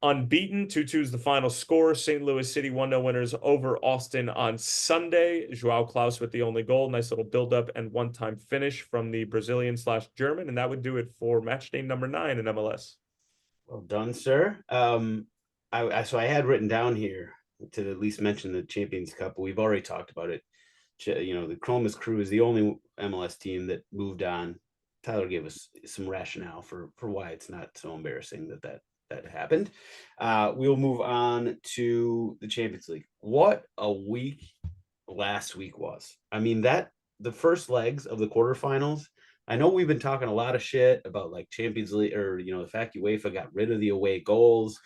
unbeaten. 2-2 is the final score. St. Louis City 1-0 winners over Austin on Sunday. Joao Klaus with the only goal. Nice little build-up and one-time finish from the Brazilian/German, and that would do it for match day number 9 in MLS. Well done, sir. So I had written down here to at least mention the Champions Cup, but we've already talked about it. The Columbus Crew is the only MLS team that moved on. Tyler gave us some rationale for why it's not so embarrassing that happened. We'll move on to the Champions League. What a week last week was. I mean, the first legs of the quarterfinals, I know we've been talking a lot of shit about like Champions League, or the fact UEFA got rid of the away goals,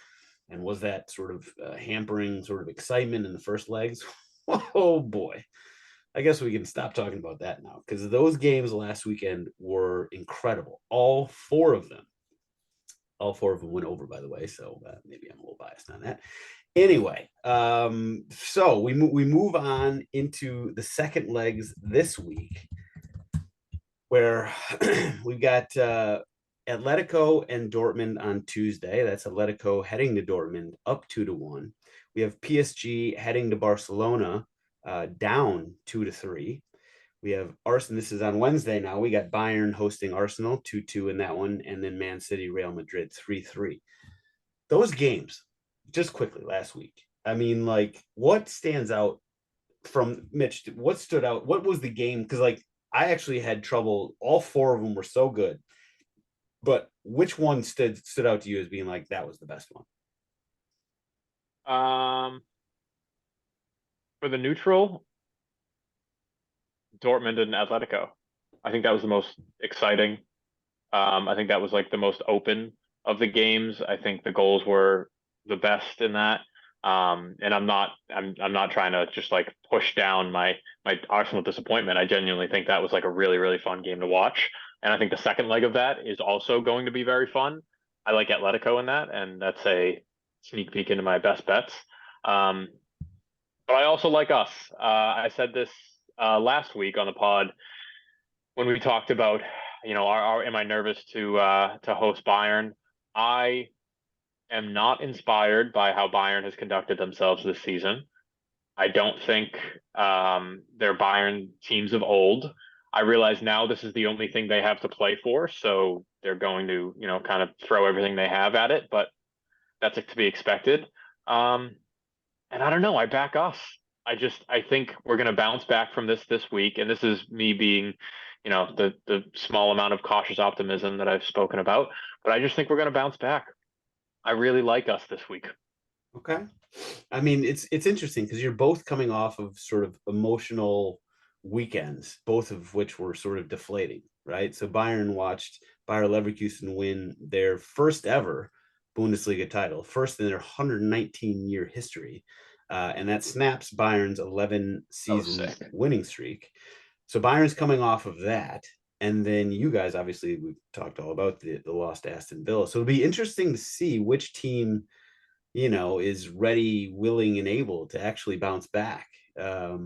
and was that sort of hampering sort of excitement in the first legs? Oh boy. I guess we can stop talking about that now, because those games last weekend were incredible. All four of them went over, by the way, so maybe I'm a little biased on that. Anyway, so we move on into the second legs this week, where we've got Atletico and Dortmund on Tuesday. That's Atletico heading to Dortmund up 2-1. We have PSG heading to Barcelona down 2-3. We have Arsenal. This is on Wednesday now. We got Bayern hosting Arsenal 2-2 in that one, and then Man City, Real Madrid 3-3. Those games, just quickly last week. I mean, like, what stands out from Mitch? What stood out? What was the game? Because like I actually had trouble. All four of them were so good, but which one stood out to you as being like that was the best one? For the neutral, Dortmund and Atletico. I think that was the most exciting. I think that was like the most open of the games. I think the goals were the best in that. And I'm not trying to just like push down my Arsenal disappointment. I genuinely think that was like a really, really fun game to watch. And I think the second leg of that is also going to be very fun. I like Atletico in that, and that's a sneak peek into my best bets. But I also like us. I said this last week on the pod when we talked about, am I nervous to host Bayern? I am not inspired by how Bayern has conducted themselves this season. I don't think they're Bayern teams of old. I realize now this is the only thing they have to play for, so they're going to, kind of throw everything they have at it, but that's to be expected. And I don't know, I back us. I think we're going to bounce back from this week, and this is me being, the small amount of cautious optimism that I've spoken about, but I just think we're going to bounce back. I really like us this week. Okay. I mean, it's interesting because you're both coming off of sort of emotional weekends, both of which were sort of deflating, right? So Bayern watched Bayer Leverkusen win their first ever Bundesliga title, first in their 119-year history. And that snaps Bayern's 11-season winning streak. So Bayern's coming off of that. And then you guys, obviously, we've talked all about the loss to Aston Villa. So it'll be interesting to see which team, is ready, willing, and able to actually bounce back. I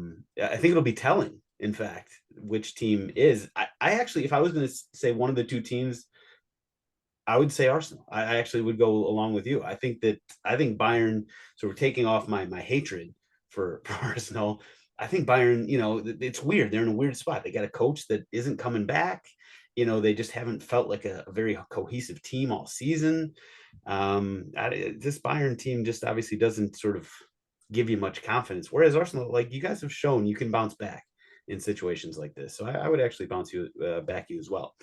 think it'll be telling, in fact, which team is. I actually, if I was going to say one of the two teams, I would say Arsenal. I actually would go along with you. I think Bayern, so we're taking off my hatred for Arsenal. I think Bayern, it's weird. They're in a weird spot. They got a coach that isn't coming back. They just haven't felt like a very cohesive team all season. This Bayern team just obviously doesn't sort of give you much confidence. Whereas Arsenal, like you guys have shown, you can bounce back in situations like this. So I would actually back you as well.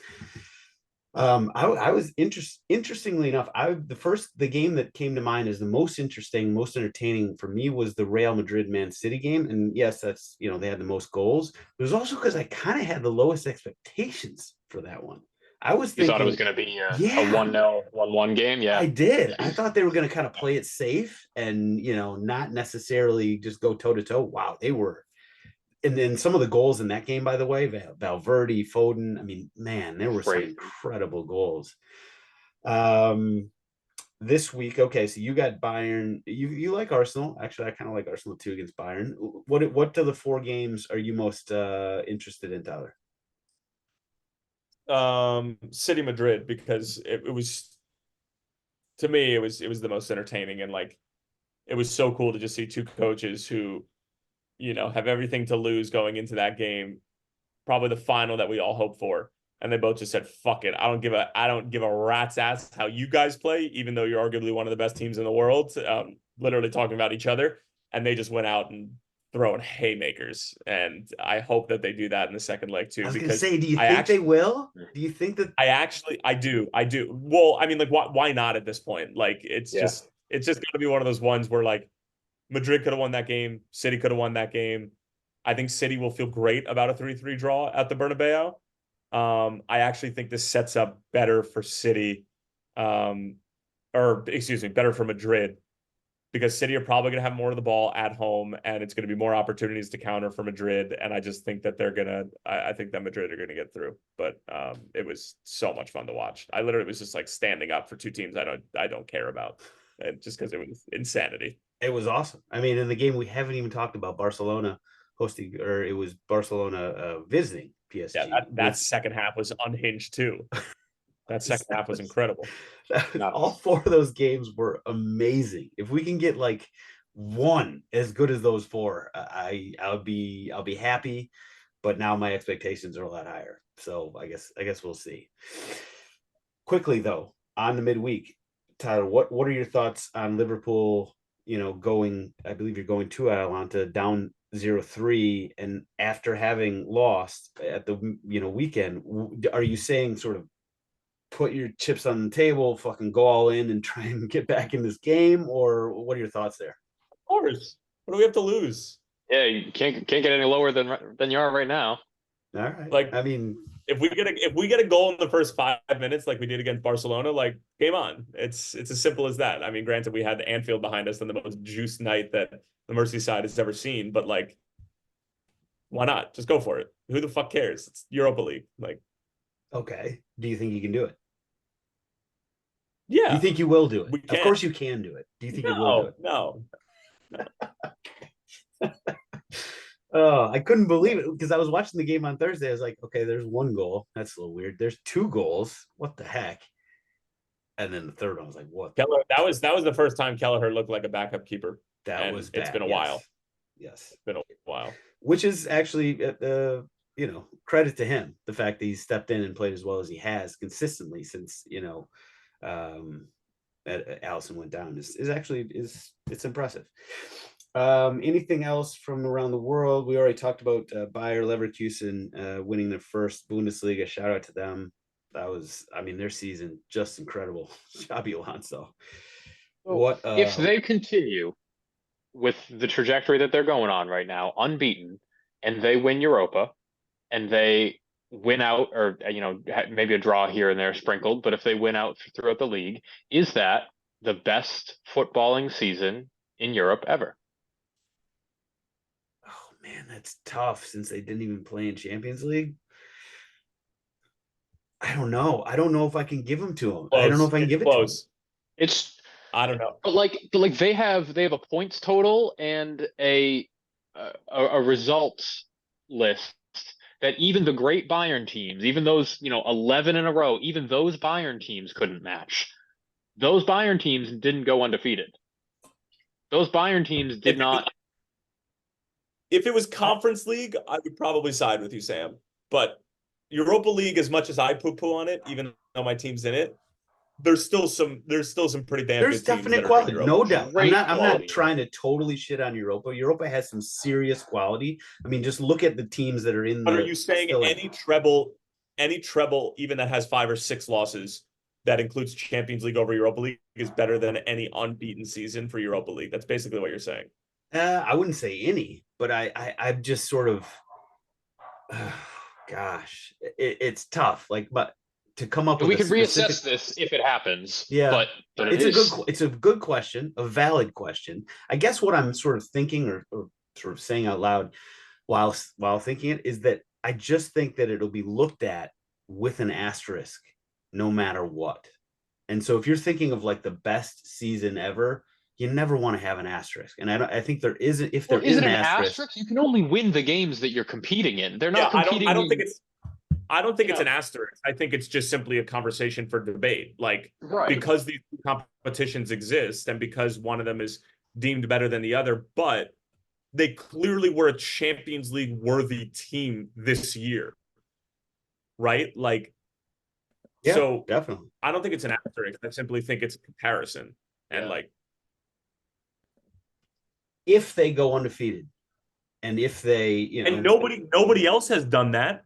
I was interestingly enough, the game that came to mind as the most interesting, most entertaining for me was the Real Madrid Man City game. And yes, that's, they had the most goals. It was also because I kind of had the lowest expectations for that one. I was You thought it thinking, was going to be a yeah, 1-0, 1-1 game? Yeah. I did. I thought they were going to kind of play it safe and, not necessarily just go toe to toe. Wow, they were. And then some of the goals in that game, by the way, Valverde, Foden. I mean, man, there were some Crazy. incredible goals. This week, okay, so you got Bayern. You like Arsenal? Actually, I kind of like Arsenal too against Bayern. What of the 4 games are you most interested in, Tyler? City Madrid, because it was, to me, it was the most entertaining, and like it was so cool to just see two coaches who, have everything to lose going into that game, probably the final that we all hope for. And they both just said, fuck it. I don't give a rat's ass how you guys play, even though you're arguably one of the best teams in the world, literally talking about each other. And they just went out and throwing haymakers. And I hope that they do that in the second leg too. I was going to Because say, do you think they will? Do you think that? I do. Well, I mean, like, why not at this point? Like, it's Yeah. just going to be one of those ones where like Madrid could have won that game. City could have won that game. I think City will feel great about a 3-3 draw at the Bernabeu. I actually think this sets up better for City, better for Madrid, because City are probably going to have more of the ball at home, and it's going to be more opportunities to counter for Madrid. And I just think that I think that Madrid are going to get through. But it was so much fun to watch. I literally was just like standing up for two teams I don't care about, and just because it was insanity. It was awesome. I mean, in the game we haven't even talked about, Barcelona hosting, or it was Barcelona visiting PSG. Yeah, that second half was unhinged too. That second half was incredible. All 4 of those games were amazing. If we can get like one as good as those 4, I'll be happy. But now my expectations are a lot higher. So I guess we'll see. Quickly though, on the midweek, Tyler, what are your thoughts on Liverpool? Going, I believe you're going to Atalanta down 0-3, and after having lost at the weekend, are you saying sort of put your chips on the table, fucking go all in and try and get back in this game, or what are your thoughts there? Of course. What do we have to lose? Yeah, you can't get any lower than you are right now. All right. Like, I mean, if we get a goal in the first 5 minutes, like we did against Barcelona, like, game on. It's as simple as that. I mean, granted, we had Anfield behind us and the most juiced night that the Merseyside has ever seen, but like, why not? Just go for it. Who the fuck cares? It's Europa League. Like, okay. Do you think you can do it? Yeah. Do you think you will do it? We can. Of course you can do it. Do you think you will do it? No. Oh, I couldn't believe it because I was watching the game on Thursday. I was like, okay, there's 1 goal. That's a little weird. There's 2 goals. What the heck? And then the third one, I was like, what? Keller, that was the first time Kelleher looked like a backup keeper. That was bad. It's been a while. Yes. It's been a while. Which is actually, credit to him. The fact that he stepped in and played as well as he has consistently since, Allison went down is actually it's impressive. Anything else from around the world? We already talked about Bayer Leverkusen winning their first Bundesliga. Shout out to them. Their season just incredible. Xabi Alonso. What if they continue with the trajectory that they're going on right now, unbeaten, and they win Europa, and they win out, or maybe a draw here and there sprinkled, but if they win out throughout the league, is that the best footballing season in Europe ever? Oh man, that's tough since they didn't even play in Champions League. I don't know. I don't know if I can give them to them. I don't know if I can give it to them. I don't know. But they have a points total and a results list that even the great Bayern teams, even those 11 in a row, even those Bayern teams couldn't match. Those Bayern teams didn't go undefeated. Those Bayern teams did not. If it was Conference League, I would probably side with you, Sam. But Europa League, as much as I poo-poo on it, even though my team's in it, there's still some pretty damn there's good teams. Definite quality, no doubt. I'm not trying to totally shit on Europa. Europa has some serious quality. I mean, just look at the teams that are in there. But are you saying any treble, even that has 5 or 6 losses, that includes Champions League over Europa League, is better than any unbeaten season for Europa League? That's basically what you're saying. I wouldn't say any, but I'm just sort of, gosh, it's tough. But to come up And with we a can reassess specific. this if it happens. Yeah, but it's a good question, a valid question. I guess what I'm sort of thinking or sort of saying out loud while thinking it is that I just think that it'll be looked at with an asterisk no matter what. And so if you're thinking of like the best season ever, you never want to have an asterisk. And I think there isn't, if there Well, is is it an an asterisk, asterisk? You can only win the games that you're competing in. They're Yeah, not competing. I don't think You it's an know. asterisk. I think it's just simply a conversation for debate. Like, Right. because these competitions exist and because one of them is deemed better than the other, but they clearly were a Champions League worthy team this year. Right? Like, yeah, so definitely. I don't think it's an asterisk. I simply think it's a comparison. And Yeah. like, If they go undefeated and if they, and nobody else has done that.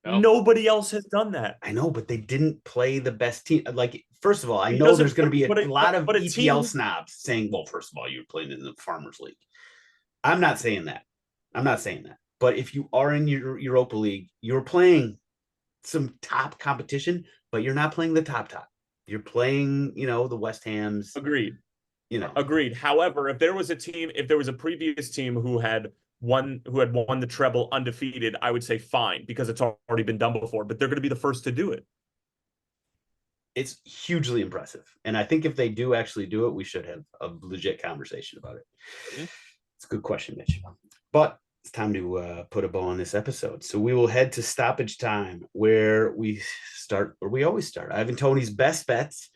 No. Nobody else has done that. I know, but they didn't play the best team. Like, first of all, I know Because there's going to be a lot of but a EPL team, snobs saying, well, first of all, you're playing in the Farmers League. I'm not saying that. I'm not saying that. But if you are in your Europa League, you're playing some top competition, but you're not playing the top. You're playing, the West Hams. agreed. You Agreed. However, if there was a previous team who had won the treble undefeated, I would say fine, because it's already been done before, but they're going to be the first to do it. It's hugely impressive. And I think if they do actually do it, we should have a legit conversation about it. Mm-hmm. It's a good question, Mitch. But it's time to put a bow on this episode. So we will head to stoppage time, where we always start. Ivan Toney's best bets.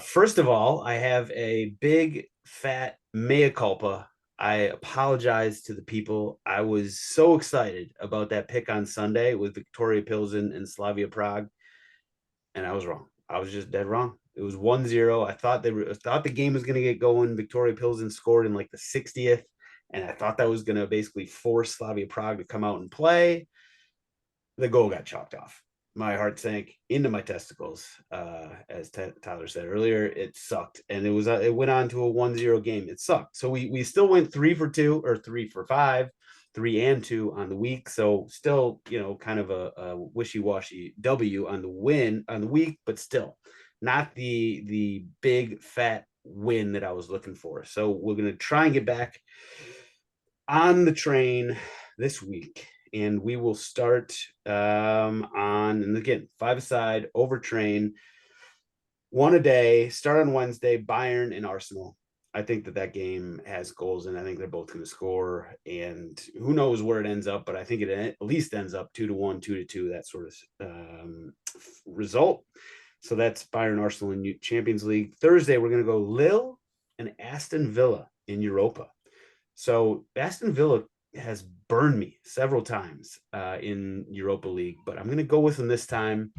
First of all, I have a big fat mea culpa. I apologize to the people. I was so excited about that pick on Sunday with Victoria Pilsen and Slavia Prague, and I was wrong. I was just dead wrong. It was 1-0. I thought the game was going to get going. Victoria Pilsen scored in like the 60th, and I thought that was going to basically force Slavia Prague to come out and play. The goal got chalked off. My heart sank into my testicles. As Tyler said earlier, it sucked. And it went on to a 1-0 game. It sucked. So we still went 3 for 2 or 3 for 5, 3 and 2 on the week. So still, kind of a wishy-washy W on the week, but still not the big fat win that I was looking for. So we're going to try and get back on the train this week. And we will start and again, 5-a-side, overtrain, one a day, start on Wednesday, Bayern and Arsenal. I think that game has goals, and I think they're both going to score. And who knows where it ends up, but I think it at least ends up 2-1, 2-2, that sort of result. So that's Bayern, Arsenal in Champions League. Thursday, we're going to go Lille and Aston Villa in Europa. So Aston Villa has burned me several times in Europa League, but I'm going to go with them this time.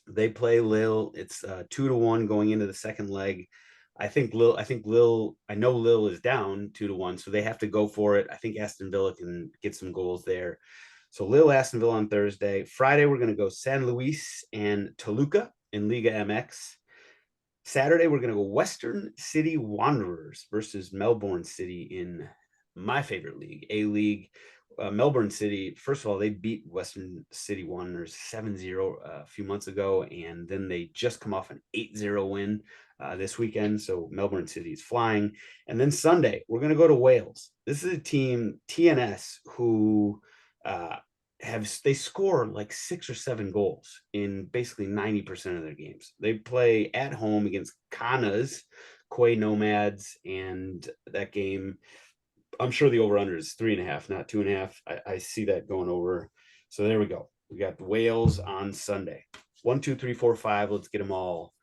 They play Lille. It's 2-1 going into the second leg. I know Lille is down 2-1, so they have to go for it. I think Aston Villa can get some goals there. So Lille, Aston Villa on Thursday. Friday, we're going to go San Luis and Toluca in Liga MX. Saturday, we're going to go Western City Wanderers versus Melbourne City in my favorite league, A-League. Melbourne City, first of all, they beat Western City Wanderers 7-0 a few months ago, and then they just come off an 8-0 win this weekend. So Melbourne City is flying. And then Sunday, we're going to go to Wales. This is a team, TNS, who they score like 6 or 7 goals in basically 90% of their games. They play at home against Canas, Quay Nomads, and that game, I'm sure the over-under is 3.5, not 2.5. I see that going over. So there we go. We got Wales on Sunday. 1, 2, 3, 4, 5. Let's get them all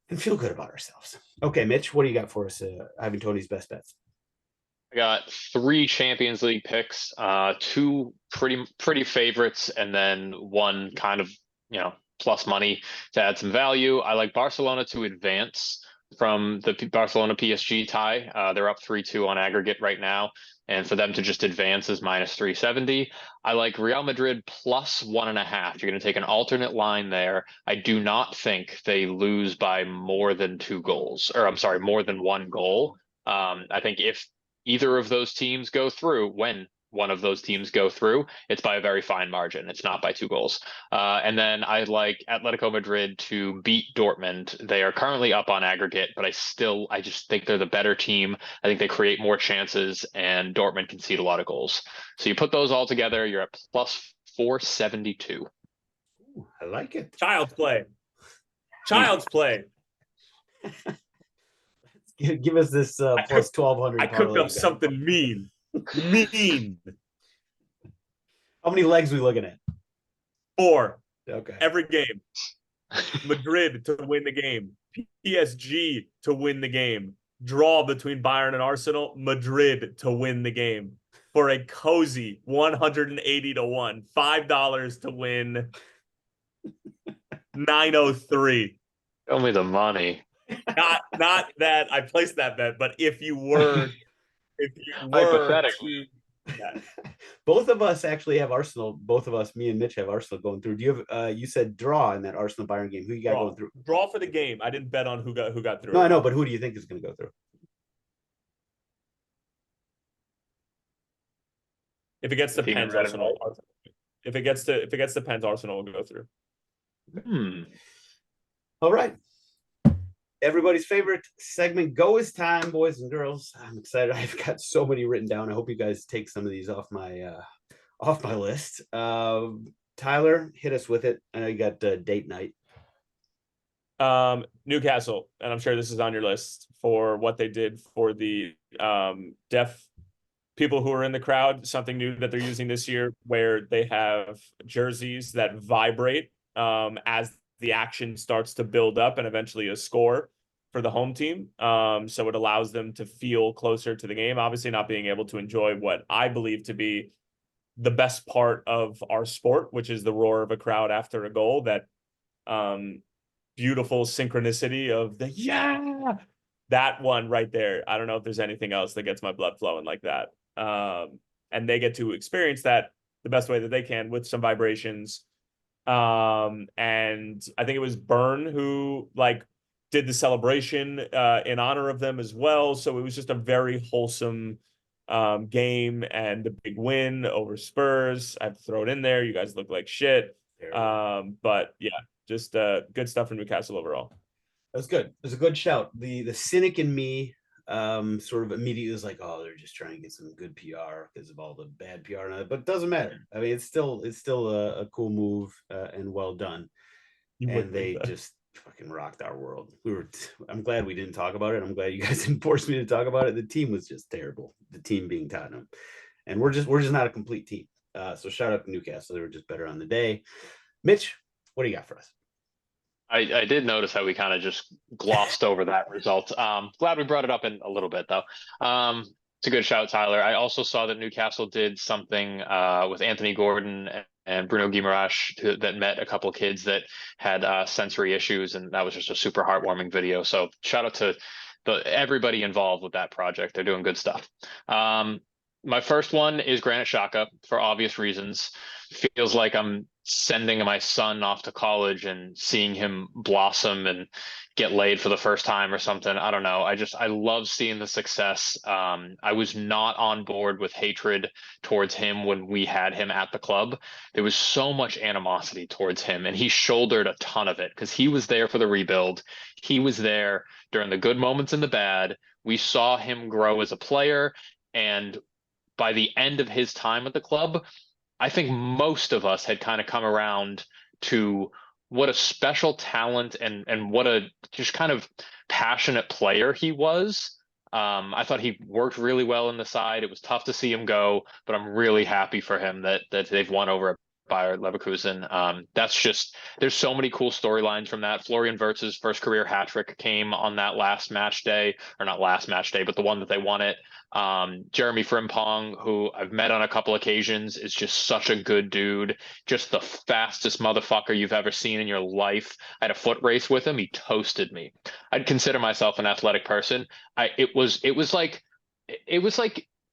and feel good about ourselves. Okay, Mitch, what do you got for us? Ivan Toney's best bets. I got 3 Champions League picks, 2 pretty favorites, and then 1 kind of, plus money to add some value. I like Barcelona to advance from the Barcelona PSG tie. They're up 3-2 on aggregate right now. And for them to just advance is -370. I like Real Madrid plus 1.5. You're going to take an alternate line there. I do not think they lose by more than 2 goals, or I'm sorry, more than 1 goal. I think if either of those teams go through, when one of those teams go through, it's by a very fine margin. It's not by 2 goals. And then I like Atletico Madrid to beat Dortmund. They are currently up on aggregate, but I just think they're the better team. I think they create more chances, and Dortmund concede a lot of goals. So you put those all together, you're at plus 472. Ooh, I like it. Child's play. Child's play. Give us this plus 1,200. I cooked up something mean. Mean. How many legs we looking at? 4. Okay. Every game. Madrid to win the game. PSG to win the game. Draw between Bayern and Arsenal. Madrid to win the game. For a cozy 180 to 1. $5 to win 903. Show me the money. Not that I placed that bet, but if you were Hypothetically. Both of us actually have Arsenal. Both of us, me and Mitch, have Arsenal going through. Do you have? You said draw in that Arsenal Bayern game. Who you got going through? Draw for the game. I didn't bet on who got through. No, I know, but who do you think is going to go through? If it gets to Pens, Arsenal. If it gets to Pens, Arsenal will go through. All right. Everybody's favorite segment, go is time, boys and girls. I'm excited. I've got so many written down. I hope you guys take some of these off my list. Tyler, hit us with it. I know you got date night. Newcastle, and I'm sure this is on your list for what they did for the deaf people who are in the crowd. Something new that they're using this year, where they have jerseys that vibrate as the action starts to build up and eventually a score for the home team. So it allows them to feel closer to the game, obviously not being able to enjoy what I believe to be the best part of our sport, which is the roar of a crowd after a goal, that beautiful synchronicity of that one right there. I don't know if there's anything else that gets my blood flowing like that. And they get to experience that the best way that they can with some vibrations. And I think it was Byrne who did the celebration in honor of them as well. So it was just a very wholesome game, and the big win over Spurs. I have to throw it in there. You guys look like shit. But yeah, just good stuff from Newcastle overall. That was good. It was a good shout. The cynic in me sort of immediately was like, oh, they're just trying to get some good PR because of all the bad PR and all that. But it doesn't matter. I mean, it's still a cool move and well done. And they just fucking rocked our world. I'm glad we didn't talk about it. I'm glad you guys didn't force me to talk about it. The team was just terrible. The team being Tottenham, and we're just not a complete team. So shout out to Newcastle. They were just better on the day. Mitch, what do you got for us? I did notice how we kind of just glossed over that result. Glad we brought it up in a little bit though. It's a good shout, Tyler. I also saw that Newcastle did something with Anthony Gordon and Bruno Guimaraes that met a couple of kids that had sensory issues, and that was just a super heartwarming video. So shout out to everybody involved with that project. They're doing good stuff. My first one is Granit Xhaka for obvious reasons. Feels like I'm sending my son off to college and seeing him blossom and get laid for the first time or something. I don't know. I love seeing the success. I was not on board with hatred towards him when we had him at the club. There was so much animosity towards him, and he shouldered a ton of it because he was there for the rebuild. He was there during the good moments and the bad. We saw him grow as a player, and by the end of his time at the club, I think most of us had kind of come around to what a special talent and what a just kind of passionate player he was. I thought he worked really well in the side. It was tough to see him go, but I'm really happy for him that they've won over at Bayer Leverkusen. That's just, there's so many cool storylines from that. Florian Wirtz's first career hat trick came on that last match day, or not last match day, but the one that they won it. Jeremy Frimpong, who I've met on a couple occasions, is just such a good dude. Just the fastest motherfucker you've ever seen in your life. I had a foot race with him. He toasted me. I'd consider myself an athletic person. It was like,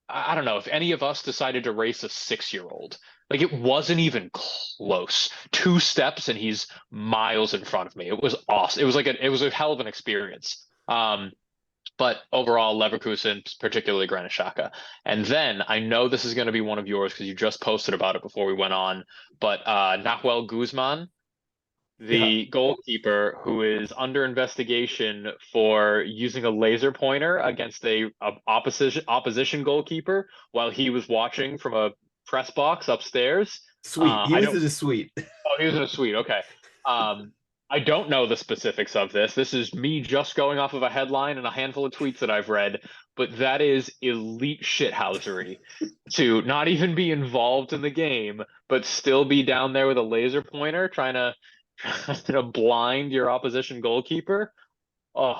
I don't know, if any of us decided to race a 6-year-old, like it wasn't even close. 2 steps and he's miles in front of me. It was awesome. It was a hell of an experience. But overall, Leverkusen, particularly Granit Xhaka. And then I know this is going to be one of yours because you just posted about it before we went on. But Nahuel Guzman, Yeah. the goalkeeper who is under investigation for using a laser pointer against a opposition goalkeeper while he was watching from a press box upstairs. Sweet. He I was don't. in a suite. Oh, he was in a suite. Okay. I don't know the specifics of this. This is me just going off of a headline and a handful of tweets that I've read, but that is elite shithousery to not even be involved in the game, but still be down there with a laser pointer trying to blind your opposition goalkeeper. Oh,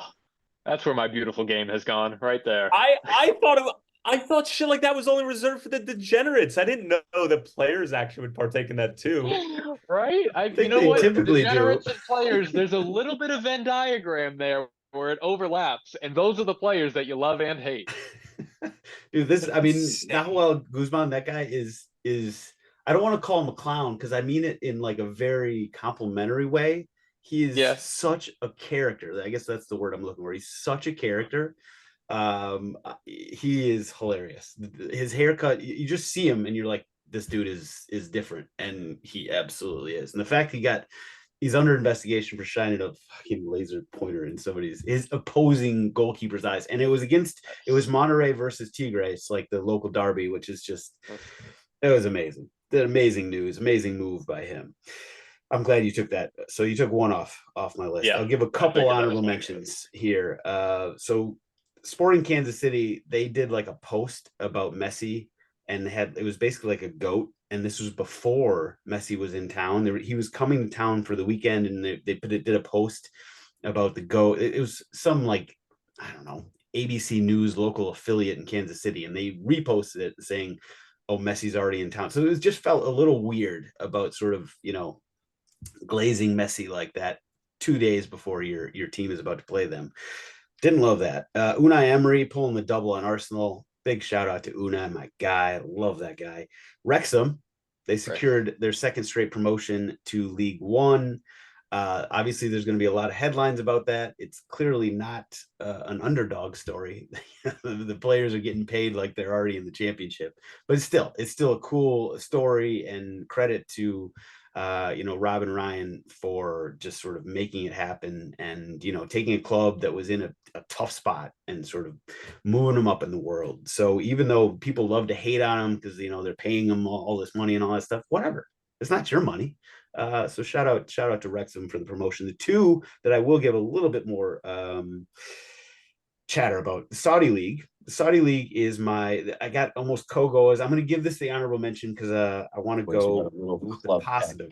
that's where my beautiful game has gone right there. I thought shit like that was only reserved for the degenerates. I didn't know that players actually would partake in that too. Right? think You know they what? typically do. Degenerates and players, there's a little bit of Venn diagram there where it overlaps, and those are the players that you love and hate. Dude, Nahuel Guzman, that guy is I don't want to call him a clown because I mean it in like a very complimentary way. He is such a character. I guess that's the word I'm looking for. He's such a character. He is hilarious. His haircut, you just see him and you're like, this dude is different, and he absolutely is. And the fact he's under investigation for shining a fucking laser pointer in his opposing goalkeeper's eyes, and it was Monterrey versus Tigres, like the local derby, which is just, it was amazing. Amazing news, amazing move by him. I'm glad you took that. So you took one off my list. Yeah, I'll give a couple honorable mentions here. So Sporting Kansas City, they did like a post about Messi, and it was basically like a goat. And this was before Messi was in town. He was coming to town for the weekend, and they did a post about the goat. It was some, like, I don't know, ABC News local affiliate in Kansas City, and they reposted it saying, "Oh, Messi's already in town." So it just felt a little weird about sort of, glazing Messi like that 2 days before your team is about to play them. Didn't love that. Unai Emery pulling the double on Arsenal. Big shout out to Unai, my guy. Love that guy. Wrexham, they secured their second straight promotion to League One. Obviously, there's going to be a lot of headlines about that. It's clearly not an underdog story. The players are getting paid like they're already in the championship, but it's still a cool story, and credit to Rob and Ryan for just sort of making it happen, and taking a club that was in a tough spot and sort of moving them up in the world. So even though people love to hate on them because they're paying them all this money and all that stuff, whatever, it's not your money. So shout out to Wrexham for the promotion. The two that I will give a little bit more chatter about, the Saudi League. The Saudi League is I got almost co-goers. I'm going to give this the honorable mention because I want to go with the positive.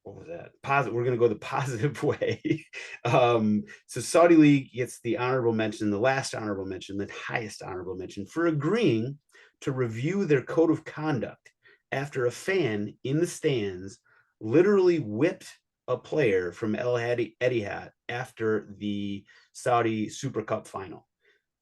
What was that? Positive. We're going to go the positive way. So Saudi League gets the honorable mention, the last honorable mention, the highest honorable mention, for agreeing to review their code of conduct after a fan in the stands literally whipped a player from El Etihad after the Saudi Super Cup final.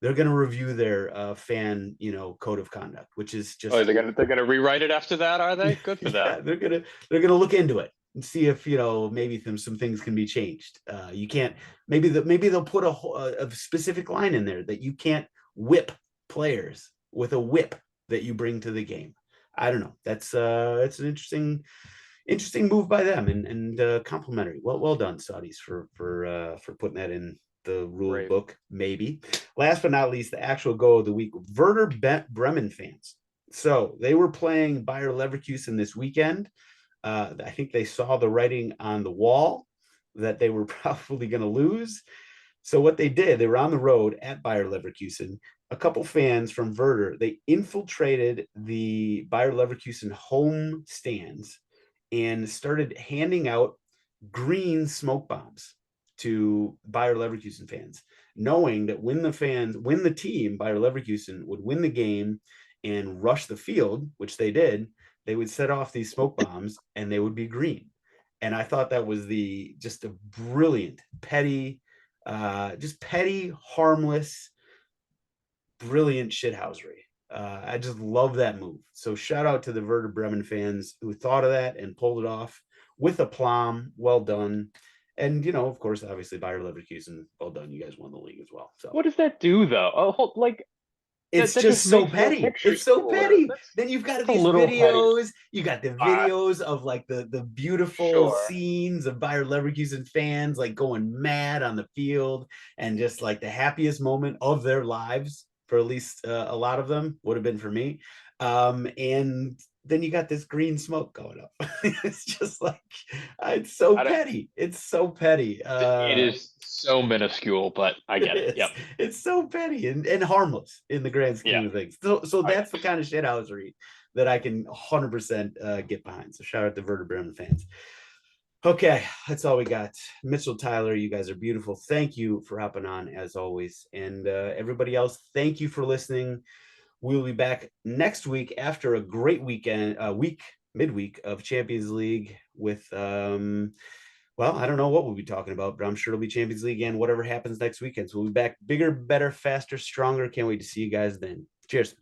They're going to review their fan, code of conduct, which is just. Oh, they're gonna rewrite it after that, are they? Good for that. They're gonna look into it and see if maybe some things can be changed. You can't. Maybe they'll put a specific line in there that you can't whip players with a whip that you bring to the game. I don't know. It's an interesting move by them, and complimentary. Well done, Saudis, for putting that in the rule book. Maybe. Last but not least, the actual go of the week: Werder Bremen fans. So they were playing Bayer Leverkusen this weekend. I think they saw the writing on the wall that they were probably going to lose. So what they did, they were on the road at Bayer Leverkusen. A couple fans from Werder, they infiltrated the Bayer Leverkusen home stands and started handing out green smoke bombs to Bayer Leverkusen fans, knowing that when the team Bayer Leverkusen would win the game and rush the field, which they did, they would set off these smoke bombs and they would be green. And I thought that was just a brilliant, petty, harmless, brilliant shithousery. I just love that move. So shout out to the Werder Bremen fans who thought of that and pulled it off with aplomb. Well done. And, you know, of course, obviously Bayer Leverkusen, well done. You guys won the league as well. So What does that do though? Oh, like it's that just just so makes their petty. It's pictures so cooler. petty. That's Then you've got a these little petty. videos. You got the videos of like the beautiful Sure. scenes of Bayer Leverkusen fans like going mad on the field, and just like the happiest moment of their lives for at least a lot of them would have been for me. And then you got this green smoke going up. It's just like it's so I don't- petty. It's so petty. It is so minuscule, but I get it. Yep. It's so petty and harmless in the grand scheme Yeah. of things. So Oh, yeah. that's the kind of shit housery that I can 100% get behind. So shout out to Werder Bremen fans. Okay, that's all we got. Mitchell, Tyler, you guys are beautiful. Thank you for hopping on as always. And everybody else, thank you for listening. We'll be back next week after a great weekend, midweek of Champions League with well, I don't know what we'll be talking about, but I'm sure it'll be Champions League and whatever happens next weekend. So we'll be back bigger, better, faster, stronger. Can't wait to see you guys then. Cheers.